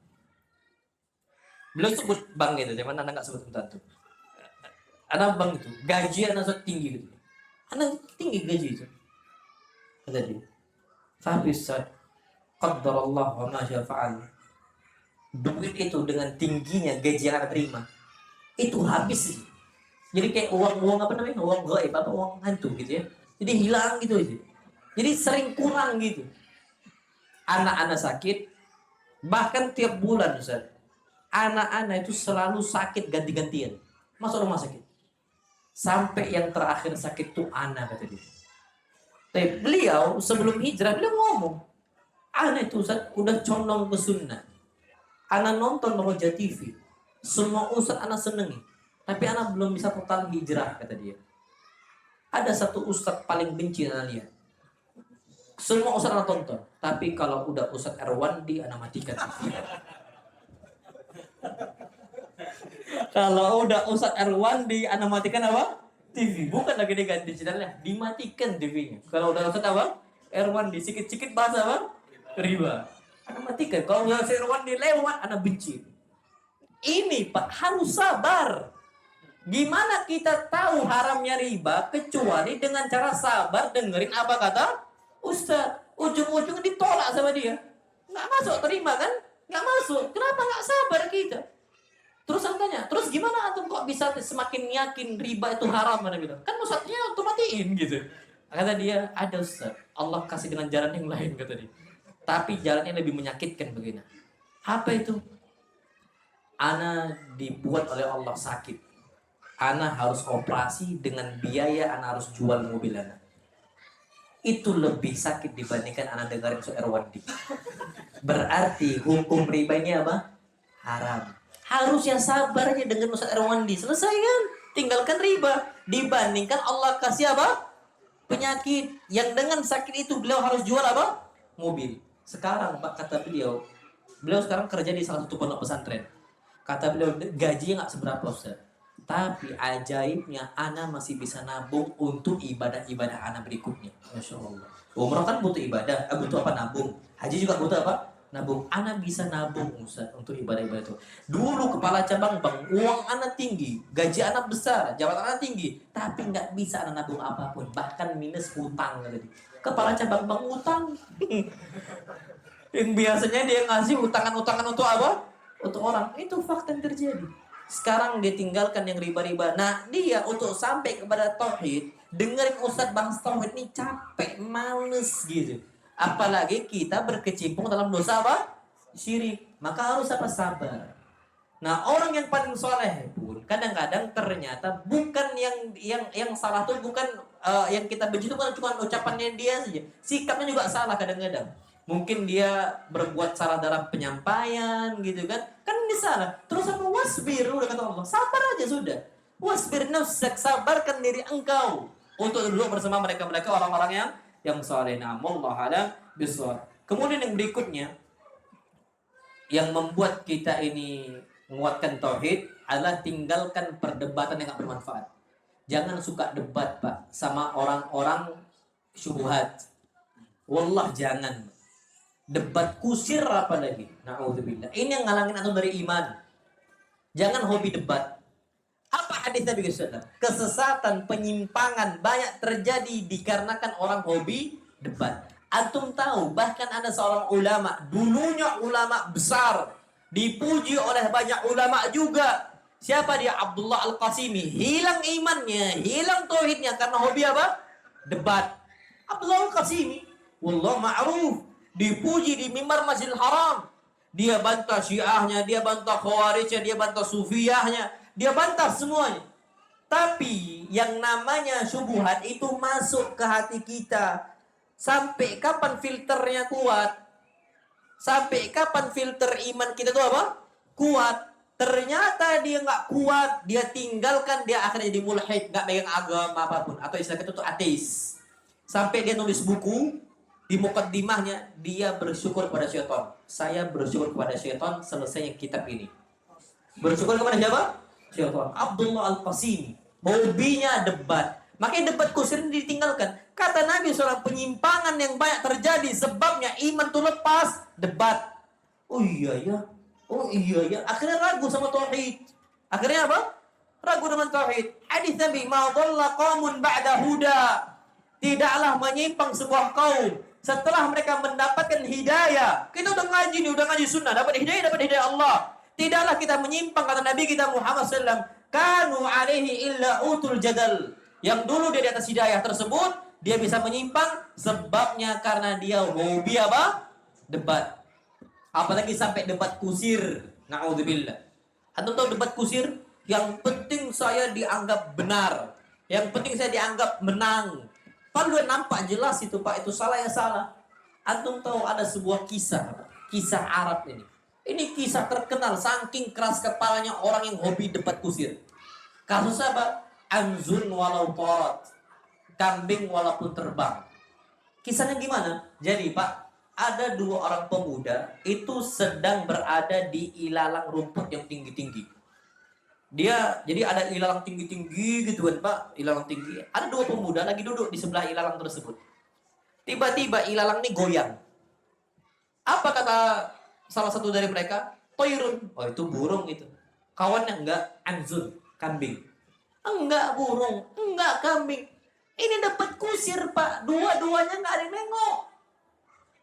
Beliau sebut bank itu, cuman anak nggak sebut tentu. Anak bank itu, gaji anak tinggi gitu. Anak tinggi gaji itu. Kata dia. Tapi Ustaz, qaddarallah wa ma syafa'al. Duit itu dengan tingginya gaji yang anak terima, itu habis sih. Jadi kayak uang apa namanya? Uang gaib apa uang hantu gitu ya. Jadi hilang gitu aja. Jadi sering kurang gitu. Anak-anak sakit, bahkan tiap bulan Ustaz. Anak-anak itu selalu sakit ganti-gantian. Masuk rumah sakit. Sampai yang terakhir sakit tuh anak kata dia. Tapi beliau sebelum hijrah beliau ngomong, anak itu Ustaz udah condong ke sunnah. Anak nonton Roja TV. Semua Ustaz anak senengi. Tapi anak belum bisa total hijrah kata dia. Ada satu Ustaz paling benci anak lihat. Semua Ustaz anak tonton. Tapi kalau udah Ustaz Erwandi anak matikan. Kalau udah Ustaz Erwandi anak matikan apa? TV. Bukan lagi diganti channelnya, dimatikan TV-nya. Kalau udah Ustaz apa? Erwandi sikit-sikit bahasa apa? Riba. Anak matikan. Kalau Ustaz Erwandi lewat anak benci. Ini Pak harus sabar. Gimana kita tahu haramnya riba kecuali dengan cara sabar dengerin apa kata Ustaz. Ujung-ujung ditolak sama dia. Nggak masuk terima kan? Nggak masuk. Kenapa nggak sabar kita? Terus saya tanya, terus gimana antum kok bisa semakin yakin riba itu haram? Mana bilang, kan Ustaznya otomatiin gitu. Kata dia, ada Ustaz, Allah kasih dengan jalan yang lain kata dia. Tapi jalannya lebih menyakitkan begini. Apa itu? Ana dibuat oleh Allah sakit. Ana harus operasi dengan biaya ana harus jual mobil ana. Itu lebih sakit dibandingkan ana dengerin Ustaz Erwandi. Berarti hukum riba ini apa? Haram. Harusnya sabar aja dengan Ustaz Erwandi. Selesai kan? Tinggalkan riba. Dibandingkan Allah kasih apa? Penyakit. Yang dengan sakit itu beliau harus jual apa? Mobil. Sekarang Pak kata beliau sekarang kerja di salah satu pondok pesantren. Kata beliau gajinya nggak seberapa Ustaz. Tapi ajaibnya ana masih bisa nabung untuk ibadah-ibadah ana berikutnya. Masya Allah. Umrah kan butuh ibadah, butuh apa nabung. Haji juga butuh apa? Nabung. Ana bisa nabung Ustaz untuk ibadah-ibadah itu. Dulu kepala cabang bank, uang ana tinggi, gaji ana besar, jabatan ana tinggi, tapi nggak bisa ana nabung apapun, bahkan minus hutang tadi. Kepala cabang bank utang. Yang biasanya dia ngasih utangan-utangan untuk apa? Untuk orang. Itu fakta yang terjadi. Sekarang dia tinggalkan yang riba-riba. Nah, dia untuk sampai kepada tauhid, dengerin Ustaz bahas tauhid ini capek, males gitu. Apalagi kita berkecimpung dalam dosa apa? Syirik. Maka harus apa? Sabar. Nah, orang yang paling soleh pun kadang-kadang ternyata bukan yang salah tuh bukan yang kita benci itu bukan cuma ucapannya dia saja. Sikapnya juga salah kadang-kadang. Mungkin dia berbuat salah dalam penyampaian gitu kan. Kan ini salah. Terus apa? Wasbir, udah kata Allah. Sabar aja sudah. Wasbir nafsak, sabarkan diri engkau untuk duduk bersama mereka-mereka orang-orang yang saleh. Wallahu a'lam bishawab. Kemudian yang berikutnya yang membuat kita ini menguatkan tauhid adalah tinggalkan perdebatan yang tidak bermanfaat. Jangan suka debat Pak sama orang-orang syubhat. Wallah jangan. Debat kusir apa lagi? Na'udzubillah. Ini yang ngalangin antum dari iman. Jangan hobi debat. Apa hadis Nabi SAW? Kesesatan, penyimpangan banyak terjadi dikarenakan orang hobi debat. Antum tahu bahkan ada seorang ulama, dulunya ulama besar, dipuji oleh banyak ulama juga. Siapa dia? Abdullah Al-Qasimi. Hilang imannya, hilang tauhidnya karena hobi apa? Debat. Abdullah Al-Qasimi, wallah ma'ruf, dipuji di mimbar Masjidil Haram, dia bantah Syiahnya, dia bantah Khawarijnya, dia bantah Sufiyahnya, dia bantah semuanya. Tapi yang namanya syubhat itu masuk ke hati kita. Sampai kapan filternya kuat? Sampai kapan filter iman kita itu apa? Kuat. Ternyata dia nggak kuat, dia tinggalkan, dia akan jadi mulhid, nggak megang agama apapun, atau istilah kita itu ateis. Sampai dia nulis buku, di mukaddimahnya dia bersyukur kepada syaitan. Saya bersyukur kepada syaitan selesainya kitab ini. Bersyukur kepada siapa? Syaitan. Abdullah Al-Qasimi, hobinya debat. Makanya debat kusir ini ditinggalkan. Kata Nabi, seorang penyimpangan yang banyak terjadi sebabnya iman itu lepas debat. Oh iya ya. Oh iya ya. Akhirnya ragu sama tauhid. Akhirnya apa? Ragu dengan tauhid. Hadis Nabi, "Ma dhalla qaumun ba'da huda." Tidaklah menyimpang sebuah kaum setelah mereka mendapatkan hidayah. Kita udah ngaji nih, udah ngaji sunnah, dapat hidayah Allah. Tidaklah kita menyimpang, kata Nabi kita Muhammad SAW. Kanu alaihi illa utul jadal. Yang dulu dia di atas hidayah tersebut, dia bisa menyimpang sebabnya karena dia hobi apa? Debat. Apalagi sampai debat kusir. Na'udzubillah. Antum tahu debat kusir? Yang penting saya dianggap benar. Yang penting saya dianggap menang. Padahal nampak jelas itu Pak, itu salah ya salah. Antum tahu ada sebuah kisah Arab ini. Ini kisah terkenal, saking keras kepalanya orang yang hobi debat kusir. Kasus apa? Anzun walau torat. Kambing walaupun terbang. Kisahnya gimana? Jadi Pak, ada dua orang pemuda itu sedang berada di ilalang rumput yang tinggi-tinggi. Jadi ada ilalang tinggi-tinggi gitu kan Pak, ilalang tinggi. Ada dua pemuda lagi duduk di sebelah ilalang tersebut. Tiba-tiba ilalang ini goyang. Apa kata salah satu dari mereka? Toirun. Oh itu burung itu. Kawannya enggak, anzun, kambing. Enggak burung, enggak kambing. Ini dapat kusir Pak, dua-duanya enggak ada yang nengok.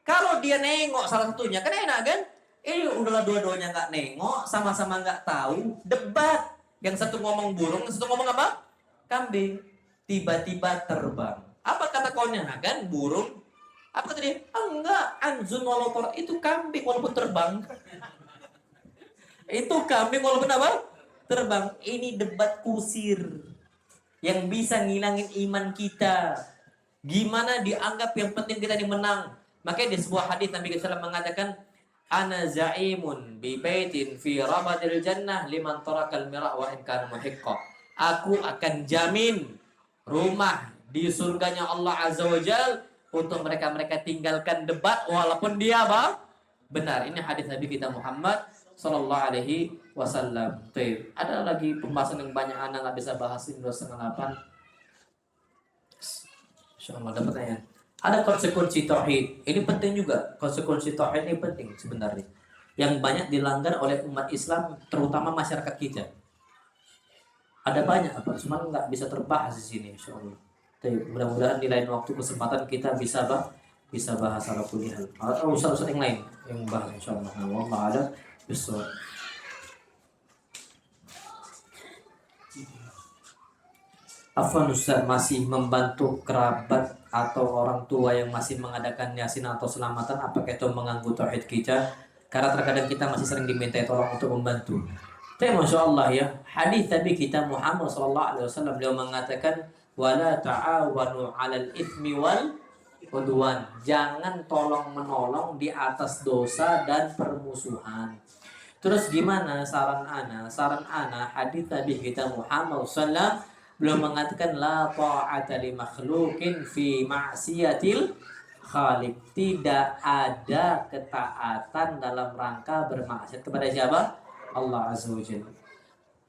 Kalau dia nengok salah satunya kan enak kan? Ini udahlah dua-duanya enggak nengok, sama-sama enggak tahu, debat. Yang satu ngomong burung, yang satu ngomong apa? Kambing. Tiba-tiba terbang. Apa kata kawannya? Nah, kan burung. Apa kata dia? Enggak, anzun walaupun itu kambing walaupun terbang. Itu kambing walaupun apa? Terbang. Ini debat kusir yang bisa ngilangin iman kita. Gimana dianggap yang penting kita dimenang. Makanya di sebuah hadis Nabi SAW mengatakan, ana za'imun bi baitin fi rabadil jannah liman tarakal mira' wa in kana muhiqqa. Aku akan jamin rumah di surganya Allah Azza wa Jal untuk mereka tinggalkan debat walaupun dia apa? Benar. Ini hadis Nabi kita Muhammad sallallahu alaihi wasallam. Ada lagi pembahasan yang banyak anak nggak bisa bahas ini 2:30. Insyaallah dapat ya. Ada konsekuensi tauhid. Ini penting juga. Konsekuensi tauhid ini penting sebenarnya. Yang banyak dilanggar oleh umat Islam, terutama masyarakat kita. Ada banyak apa? Cuma nggak bisa terbahas di sini, insyaallah. Mudah-mudahan di lain waktu kesempatan kita bisa bahas ala kulli hal. Atau ustaz-ustaz yang lain yang bahas insyaallah. Allah ada besok. Afwan Ustaz, masih membantu kerabat atau orang tua yang masih mengadakan yasin atau selamatan, apakah itu mengganggu tauhid kita? Karena terkadang kita masih sering diminta tolong untuk membantu. Tapi Masya Allah ya, hadis Nabi kita Muhammad SAW beliau mengatakan, wala ta'awanu 'alal itsmi wal udwan. Jangan tolong menolong di atas dosa dan permusuhan. Terus gimana saran ana? Saran ana hadis Nabi kita Muhammad SAW beliau mengatakan la ta'ata li makhluqin fi ma'siyatil khaliq. Tidak ada ketaatan dalam rangka bermaksiat kepada siapa? Allah Azza wa Jalla.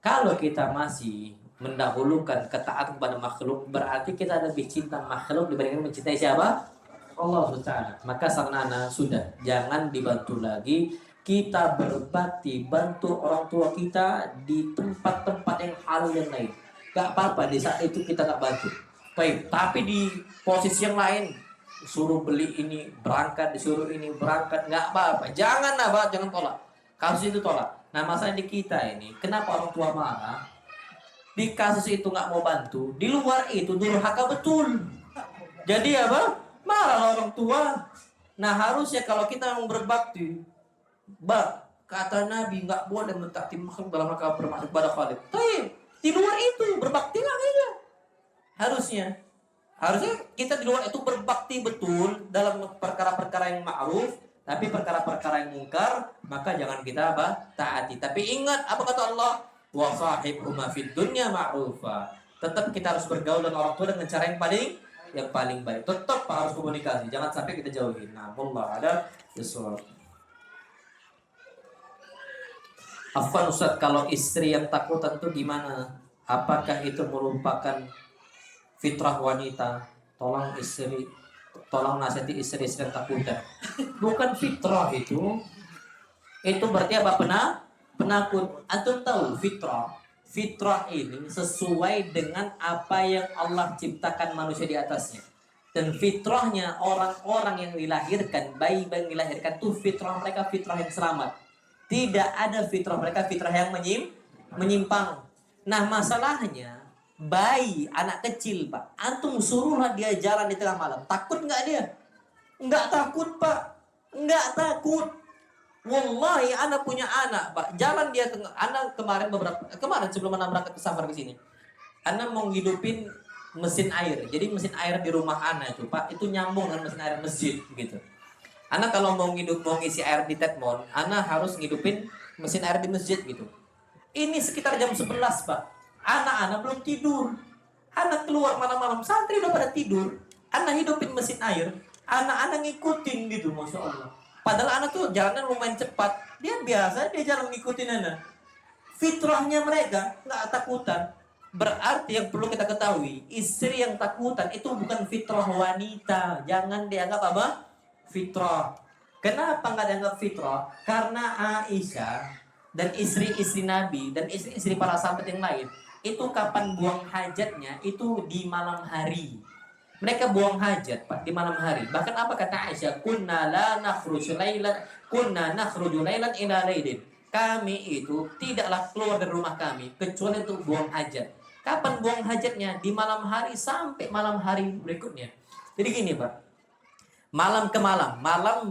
Kalau kita masih mendahulukan ketaatan kepada makhluk, berarti kita lebih cinta makhluk dibandingkan mencintai siapa? Allah Taala. Maka sarana sudah, jangan dibantu lagi. Kita berbakti, bantu orang tua kita di tempat-tempat yang halal yang lain. Gak apa-apa di saat itu kita gak bantu. Baik, tapi di posisi yang lain suruh beli ini berangkat, disuruh ini berangkat, nggak apa-apa. Jangan apa, jangan tolak. Kasus itu tolak. Nah masalah di kita ini, kenapa orang tua marah? Di kasus itu nggak mau bantu, di luar itu durhaka betul. Jadi apa? Marah orang tua. Nah harusnya kalau kita mau berbakti, Kata Nabi nggak boleh mentaati makhluk dalam rangka bermaksud pada Khalik. Tapi di luar itu berbaktilah aja. Harusnya kita di luar itu berbakti betul dalam perkara-perkara yang ma'ruf, tapi perkara-perkara yang mungkar maka jangan kita taati. Tapi ingat apa kata Allah? Wa sahibhuma fid dunya ma'rufa. Tetap kita harus bergaul dengan orang tua dengan cara yang paling baik. Tetap harus komunikasi, jangan sampai kita jauhin. Nah, Allah ada sesuatu. Afwan Ustaz, kalau istri yang takutan itu gimana? Apakah itu merupakan fitrah wanita? Tolong nasihati istri yang takutan. Bukan fitrah itu. Itu berarti apa? Penakut. Antum tahu fitrah? Fitrah ini sesuai dengan apa yang Allah ciptakan manusia di atasnya. Dan fitrahnya orang-orang yang dilahirkan, bayi-bayi yang dilahirkan itu fitrah mereka fitrah yang selamat. Tidak ada fitrah mereka fitrah yang menyimpang. Nah, masalahnya bayi, anak kecil, Pak. Antum suruhlah dia jalan di tengah malam. Takut nggak dia? Nggak takut, Pak. Nggak takut. Wallahi, anak punya anak, Pak. Jalan dia anak kemarin sebelum anak berangkat ke safar ke sini. Anak mau ngidupin mesin air. Jadi mesin air di rumah anak itu, Pak, itu nyambung dengan mesin air masjid gitu. Anak kalau mau ngisi air di tetmon, anak harus ngidupin mesin air di masjid gitu. Ini sekitar jam 11, Pak. Anak-anak belum tidur. Anak keluar malam-malam, santri udah pada tidur. Anak hidupin mesin air, anak-anak ngikutin gitu, Masya Allah. Padahal anak tuh jalannya lumayan cepat. Dia biasa, dia jalan ngikutin anak. Fitrahnya mereka nggak takutan. Berarti yang perlu kita ketahui, istri yang takutan itu bukan fitrah wanita. Jangan dianggap apa? Fitrah. Kenapa nggak dianggap fitrah? Karena Aisyah dan istri-istri Nabi dan istri-istri para sahabat yang lain itu kapan buang hajatnya itu di malam hari. Mereka buang hajat, Pak, di malam hari. Bahkan apa kata Aisyah? Kunna nakhruju lailan ila lailin. Kami itu tidaklah keluar dari rumah kami kecuali untuk buang hajat. Kapan buang hajatnya? Di malam hari sampai malam hari berikutnya. Jadi gini, Pak. Malam ke malam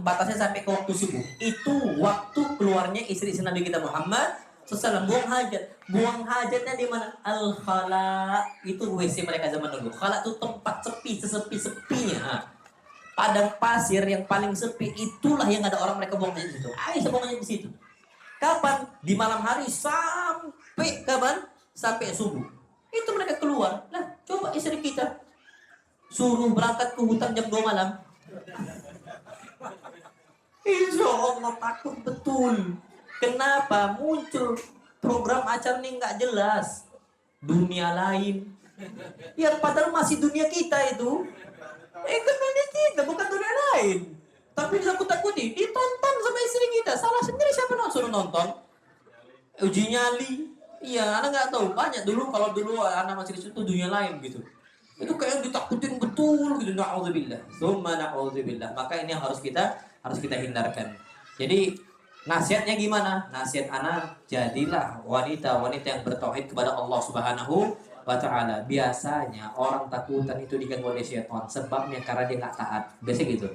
batasnya sampai ke waktu subuh. Itu waktu keluarnya istri-istri Nabi kita Muhammad SAW buang hajatnya di mana? Al-khala, itu WC mereka zaman dulu. Khala itu tempat sepi, sesepi-sepinya. Padang pasir yang paling sepi, itulah yang ada orang mereka buang hajat di situ. Aisyah buang hajat di situ. Kapan? Di malam hari sampai kapan? Sampai subuh. Itu mereka keluar. Nah, coba istri kita suruh berangkat ke hutan jam 2 malam. Insya Allah takut betul. Kenapa? Muncul program acara ini nggak jelas. Dunia lain. Ya padahal masih dunia kita itu. Kan dunia kita, bukan dunia lain. Tapi ditakut-takuti, ditonton sama istri kita. Salah sendiri siapa yang suruh nonton? Uji nyali. Iya, anak nggak tahu. Banyak kalau dulu anak masih di situ dunia lain gitu. Itu kayak ditakutin betul gitu. Na'udzubillah. Tsumma na'udzubillah. Maka ini yang harus kita hindarkan. Jadi nasihatnya gimana? Nasihat anak, jadilah wanita-wanita yang bertauhid kepada Allah Subhanahu wa ta'ala. Biasanya orang takutan itu diganggu oleh syaitan. Sebabnya karena dia nggak taat. Biasanya gitu.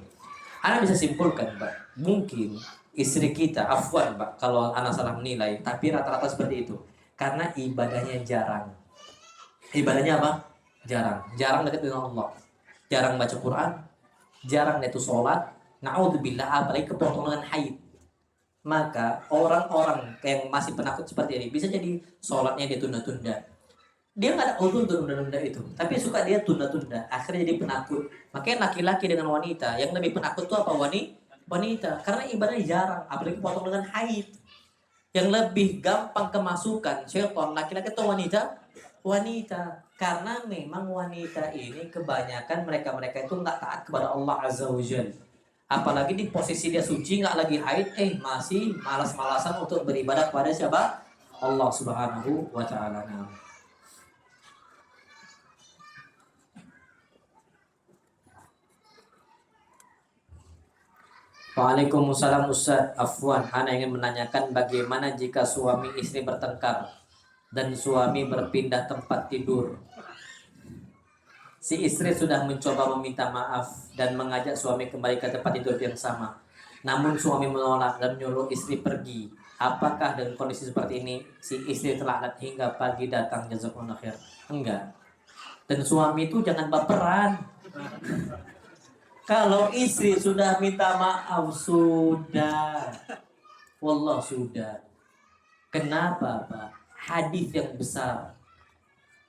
Anak bisa simpulkan, Pak. Mungkin istri kita, afwan, Pak, kalau anak salah menilai, tapi rata-rata seperti itu. Karena ibadahnya jarang. Ibadahnya apa? Jarang dekat dengan Allah, jarang baca Quran, jarang itu sholat, na'udzubillah, apalagi kepotong dengan haid. Maka orang-orang yang masih penakut seperti ini bisa jadi sholatnya dia tunda-tunda. Dia nggak ada uzur untuk tunda-tunda itu, tapi suka dia tunda-tunda, akhirnya jadi penakut. Makanya laki-laki dengan wanita yang lebih penakut itu apa? Wanita, karena ibadahnya jarang, apalagi kepotong dengan haid. Yang lebih gampang kemasukan syaitan laki-laki atau wanita. Karena memang wanita ini kebanyakan mereka itu nggak taat kepada Allah Azza wa Jalla. Apalagi di posisi dia suci, nggak lagi haid, masih malas-malasan untuk beribadah kepada siapa? Allah Subhanahu wa ta'ala. Waalaikumsalam Ustaz. Afwan, ana ingin menanyakan bagaimana jika suami istri bertengkar dan suami berpindah tempat tidur. Si istri sudah mencoba meminta maaf dan mengajak suami kembali ke tempat tidur yang sama. Namun suami menolak dan menyuruh istri pergi. Apakah dengan kondisi seperti ini si istri terlaknat hingga pagi datang jazakumullah khair? Enggak. Dan suami itu jangan baperan. Kalau istri sudah minta maaf, sudah. Wallah sudah. Kenapa Pak? Hadis yang besar.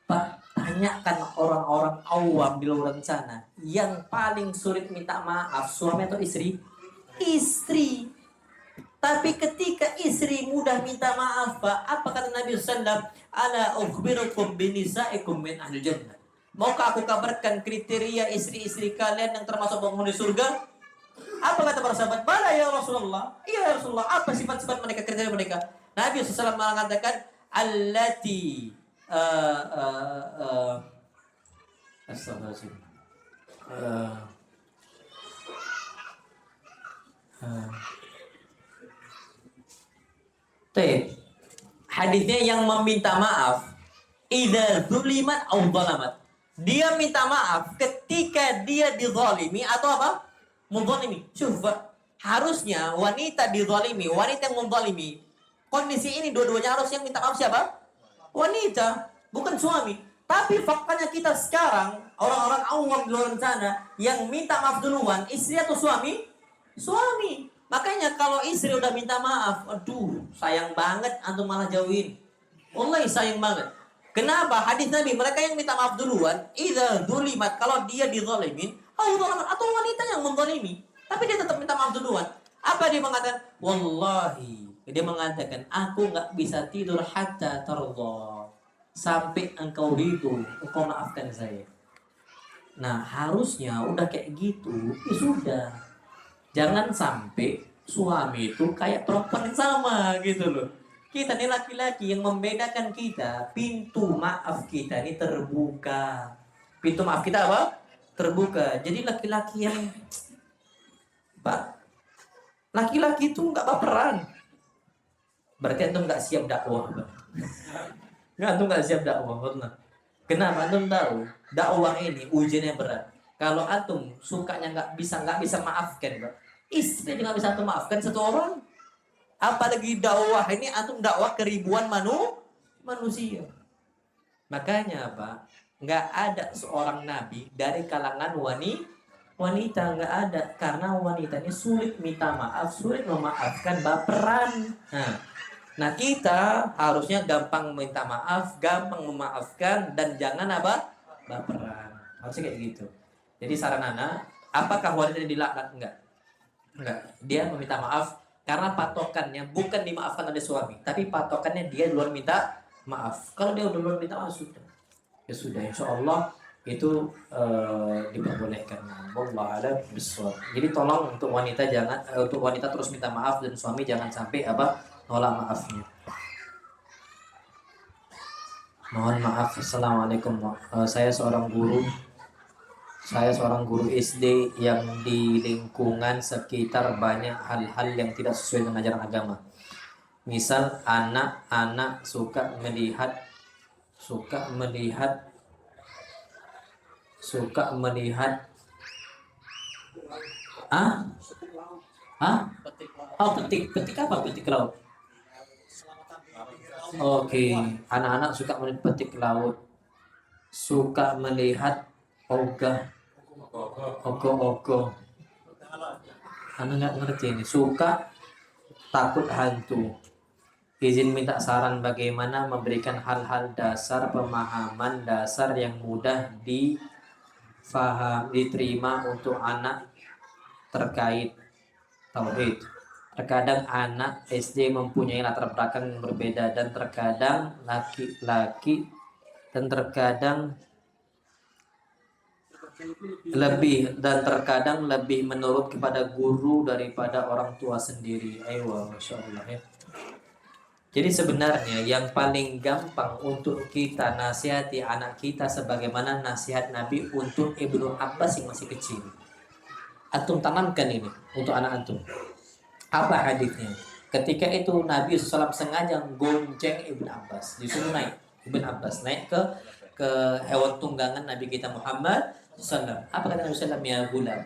Pak, tanyakan orang-orang awam di luar sana. Yang paling sulit minta maaf, suami atau istri? Istri. Tapi ketika istri mudah minta maaf, Pak, apa kata Nabi SAW? Ala ukhbirukum binisaikum min ahli jannah. Maukah aku kabarkan kriteria istri-istri kalian yang termasuk penghuni surga? Apa kata para sahabat? Bala ya Rasulullah. Iya ya Rasulullah. Apa sifat-sifat mereka, kriteria mereka? Nabi SAW mengatakan allati astagfirullahaladzim. Hadisnya yang meminta maaf idza zulimat au zalamat. Dia minta maaf ketika dia dizalimi atau apa? Menzalimi. Coba harusnya wanita dizalimi, wanita yang menzalimi. Kondisi ini dua-duanya harus yang minta maaf siapa? Wanita, bukan suami. Tapi faktanya kita sekarang orang-orang awam di luar sana yang minta maaf duluan, istri atau suami? Suami. Makanya kalau istri udah minta maaf, aduh, sayang banget antum malah jauhin. Wallahi sayang banget. Kenapa? Hadis Nabi, mereka yang minta maaf duluan, idza dzulimat, kalau dia dizalimin, atau wanita yang menzalimi, tapi dia tetap minta maaf duluan. Apa dia mengatakan? Wallahi, dia mengatakan, aku nggak bisa tidur hatta tardha, sampai engkau ridho, engkau maafkan saya. Nah, harusnya udah kayak gitu, ya sudah. Jangan sampai suami itu kayak perempuan yang sama gitu loh. Kita nih laki-laki, yang membedakan kita, pintu maaf kita ini terbuka. Pintu maaf kita apa? Terbuka. Jadi laki-laki yang laki-laki itu nggak baperan. Berarti antum nggak siap dakwah. Antum nggak siap dakwah. Kenapa? Antum tahu dakwah ini ujiannya berat. Kalau antum sukanya nggak bisa maafkan, Pak. Istri nggak bisa antum maafkan satu orang. Apalagi dakwah ini antum dakwah ke ribuan manusia. Makanya apa? Nggak ada seorang nabi dari kalangan wanita, nggak ada, karena wanita ini sulit minta maaf, sulit memaafkan, baperan. Nah kita harusnya gampang minta maaf, gampang memaafkan, dan jangan apa? Baperan. Harusnya kayak gitu. Jadi saran anak, apakah wanita ini dilaknat? Enggak. Dia meminta maaf karena patokannya bukan dimaafkan oleh suami, tapi patokannya dia duluan minta maaf. Kalau dia duluan minta maaf sudah. Ya sudah, insya Allah itu diperbolehkan. Wallahu a'lam bishawab. Jadi tolong untuk wanita terus minta maaf, dan suami jangan sampai nolak maafnya. Mohon maaf. Assalamualaikum. Saya seorang guru SD yang di lingkungan sekitar banyak hal-hal yang tidak sesuai dengan ajaran agama. Misal anak-anak suka melihat petik apa? Petik laut. Oke, anak-anak suka melihat petik laut. Suka melihat ogoh. Anak nggak ngerti ini. Suka takut hantu. Izin minta saran bagaimana memberikan hal-hal dasar, pemahaman dasar yang mudah diterima untuk anak terkait tauhid. Terkadang anak SD mempunyai latar belakang yang berbeda, dan terkadang laki-laki, dan terkadang lebih menurut kepada guru daripada orang tua sendiri. Ayo, masya Allah ya. Jadi sebenarnya yang paling gampang untuk kita nasihati anak kita sebagaimana nasihat Nabi untuk Ibnu Abbas yang masih kecil. Antum tanamkan ini untuk anak antum. Apa hadisnya? Ketika itu Nabi SAW sengaja gonceng Ibnu Abbas, disuruh naik. Ibnu Abbas naik ke hewan tunggangan Nabi kita Muhammad SAW. Apa kata Nabi SAW? Ya gulam,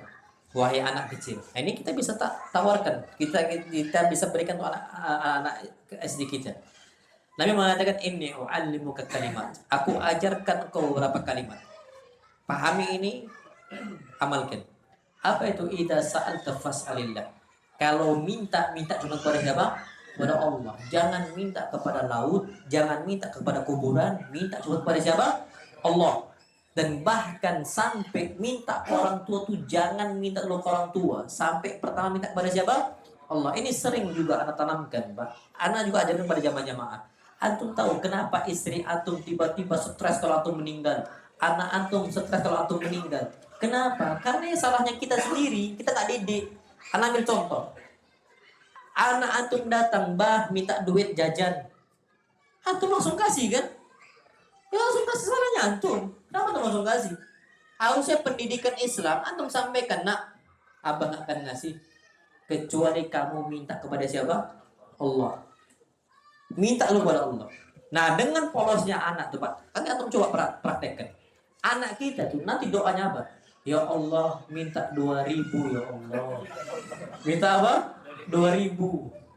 wahai anak kecil. Nah, ini kita bisa tawarkan, kita bisa berikan untuk anak SD kita. Nabi mengatakan inni u'allimuka kalimat. Aku ajarkan engkau beberapa kalimat. Pahami ini, amalkan. Apa itu idza sa'alta fas'alillah? Kalau minta cuma kepada siapa? Kepada Allah. Jangan minta kepada laut, jangan minta kepada kuburan, minta cuma kepada siapa? Allah. Dan bahkan sampai minta orang tua tuh jangan minta dulu ke orang tua. Sampai pertama minta kepada siapa? Allah. Ini sering juga anak tanamkan, Pak. Anak juga ajarkan pada jamaah. Antum tahu kenapa istri antum tiba-tiba stres kalau antum meninggal? Anak antum stres kalau antum meninggal. Kenapa? Karena salahnya kita sendiri. Kita nggak didik. Anak ambil contoh. Anak antum datang, bah minta duit jajan. Antum langsung kasih kan? Ya langsung kasih, salahnya antum. Kenapa antum langsung kasih? Harusnya pendidikan Islam antum sampaikan, nak, abang akan ngasih kecuali kamu minta kepada siapa? Allah. Minta lu kepada Allah. Nah, dengan polosnya anak tuh, Pak. Nanti antum coba praktekkan. Anak kita tuh nanti doanya apa? Ya Allah, minta 2.000 ya Allah. Minta apa? 2.000.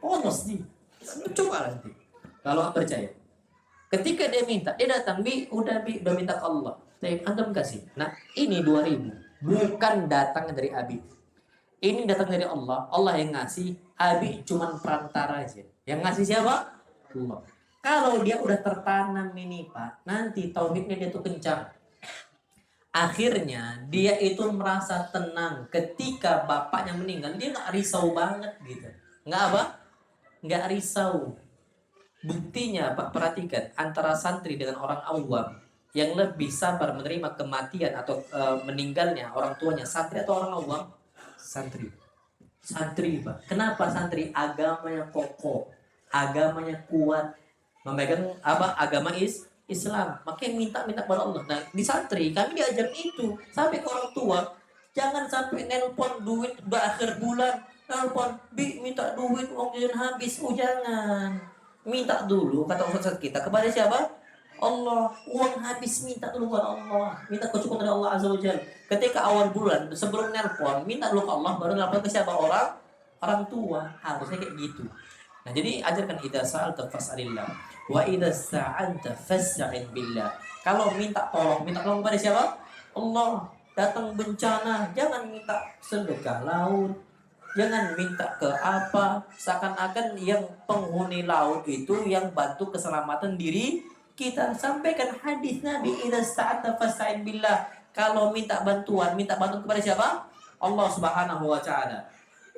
Polos nih. Coba nanti. Kalau percaya. Ketika dia minta, dia datang, udah minta ke Allah. Tapi antum kasih. Nah, ini 2.000. Bukan datang dari Abi. Ini datang dari Allah. Allah yang ngasih. Abi cuman perantara aja. Yang ngasih siapa? Allah. Kalau dia udah tertanam ini, Pak, nanti tauhidnya dia tuh kencang. Akhirnya dia itu merasa tenang ketika bapaknya meninggal. Dia nggak risau banget gitu. Nggak apa? Nggak risau. Buktinya, Pak, perhatikan antara santri dengan orang awam yang lebih sabar menerima kematian atau meninggalnya orang tuanya, santri atau orang awam? Santri. Santri, Pak. Kenapa santri? Agamanya kokoh, agamanya kuat, memegang apa? Agama Islam. Makanya minta kepada Allah. Nah, di santri kami diajar itu sampai ke orang tua. Jangan sampai nelpon duit udah akhir bulan, nelpon minta duit, uang jajan habis. Oh, jangan. Minta dulu kata ustaz kita kepada siapa? Allah. Uang habis minta dulu kepada Allah. Minta kecukupan dari Allah Azza wa Jalla. Ketika awal bulan sebelum nelpon, minta dulu ke Allah, baru nelpon ke siapa? Orang tua. Harusnya kayak gitu. Nah, jadi ajarkan idza sa'alta fas'alillah wa idza sta'anta fasta'in billah. Kalau minta tolong kepada siapa? Allah. Datang bencana, jangan minta sedekah laut. Jangan minta ke apa, seakan-akan yang penghuni laut itu yang bantu keselamatan diri kita. Sampaikan hadis Nabi, idza sta'anta fasta'in billah. Kalau minta bantuan kepada siapa? Allah Subhanahu wa taala.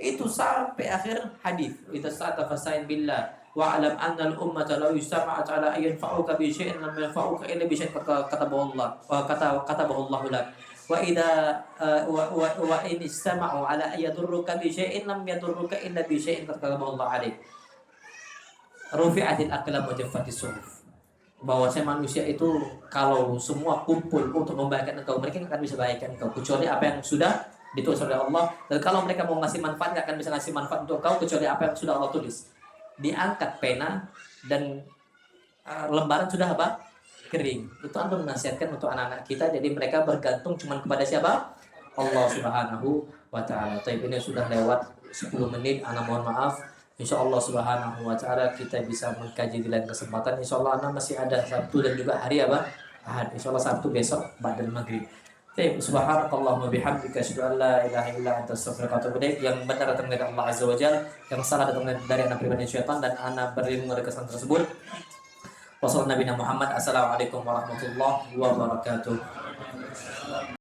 Itu sampai akhir hadis. Idza sta'anta fasta'in billah wa alam anna al-ummata law yustama'at ala an yanfa'uka bi syai'in lam yanfa'uka illa bi syai'in katabahu Allah wa katabahu Allah lak. Wa idza wa in istama'u ala an yadurruka bi syai'in lam yadurruka illa bi syai'in katabahu Allah alaik. Rufi'atil aqlam wa jaffatis suhuf. Bahwasanya manusia itu kalau semua kumpul untuk membahagiakan engkau, mereka akan bisa bahagiakan engkau kecuali apa yang sudah ditulis oleh Allah. Dan kalau mereka mau ngasih manfaat, nggak akan bisa ngasih manfaat untuk engkau kecuali apa yang sudah Allah tulis. Diangkat pena dan lembaran sudah apa? Kering. Itu antum menasihatkan untuk anak-anak kita, jadi mereka bergantung cuma kepada siapa? Allah Subhanahu wa taala. Tapi ini sudah lewat 10 menit, ana mohon maaf. Insyaallah Subhanahu wa taala kita bisa mengkaji di lain kesempatan. Insyaallah ana masih ada Sabtu dan juga hari apa? Ahad. Insyaallah Sabtu besok ba'dal maghrib. Baik, subhanakallahumma bihamdika asyhadu an la ilaha illa anta astaghfiruka wa atubu ilaik. Yang benar datang dari Allah Azza wa Jalla, yang salah datang dari anak pribadi syaitan, dan anak berilmu dari kesalahan tersebut. Wassalamualaikum warahmatullahi wabarakatuh.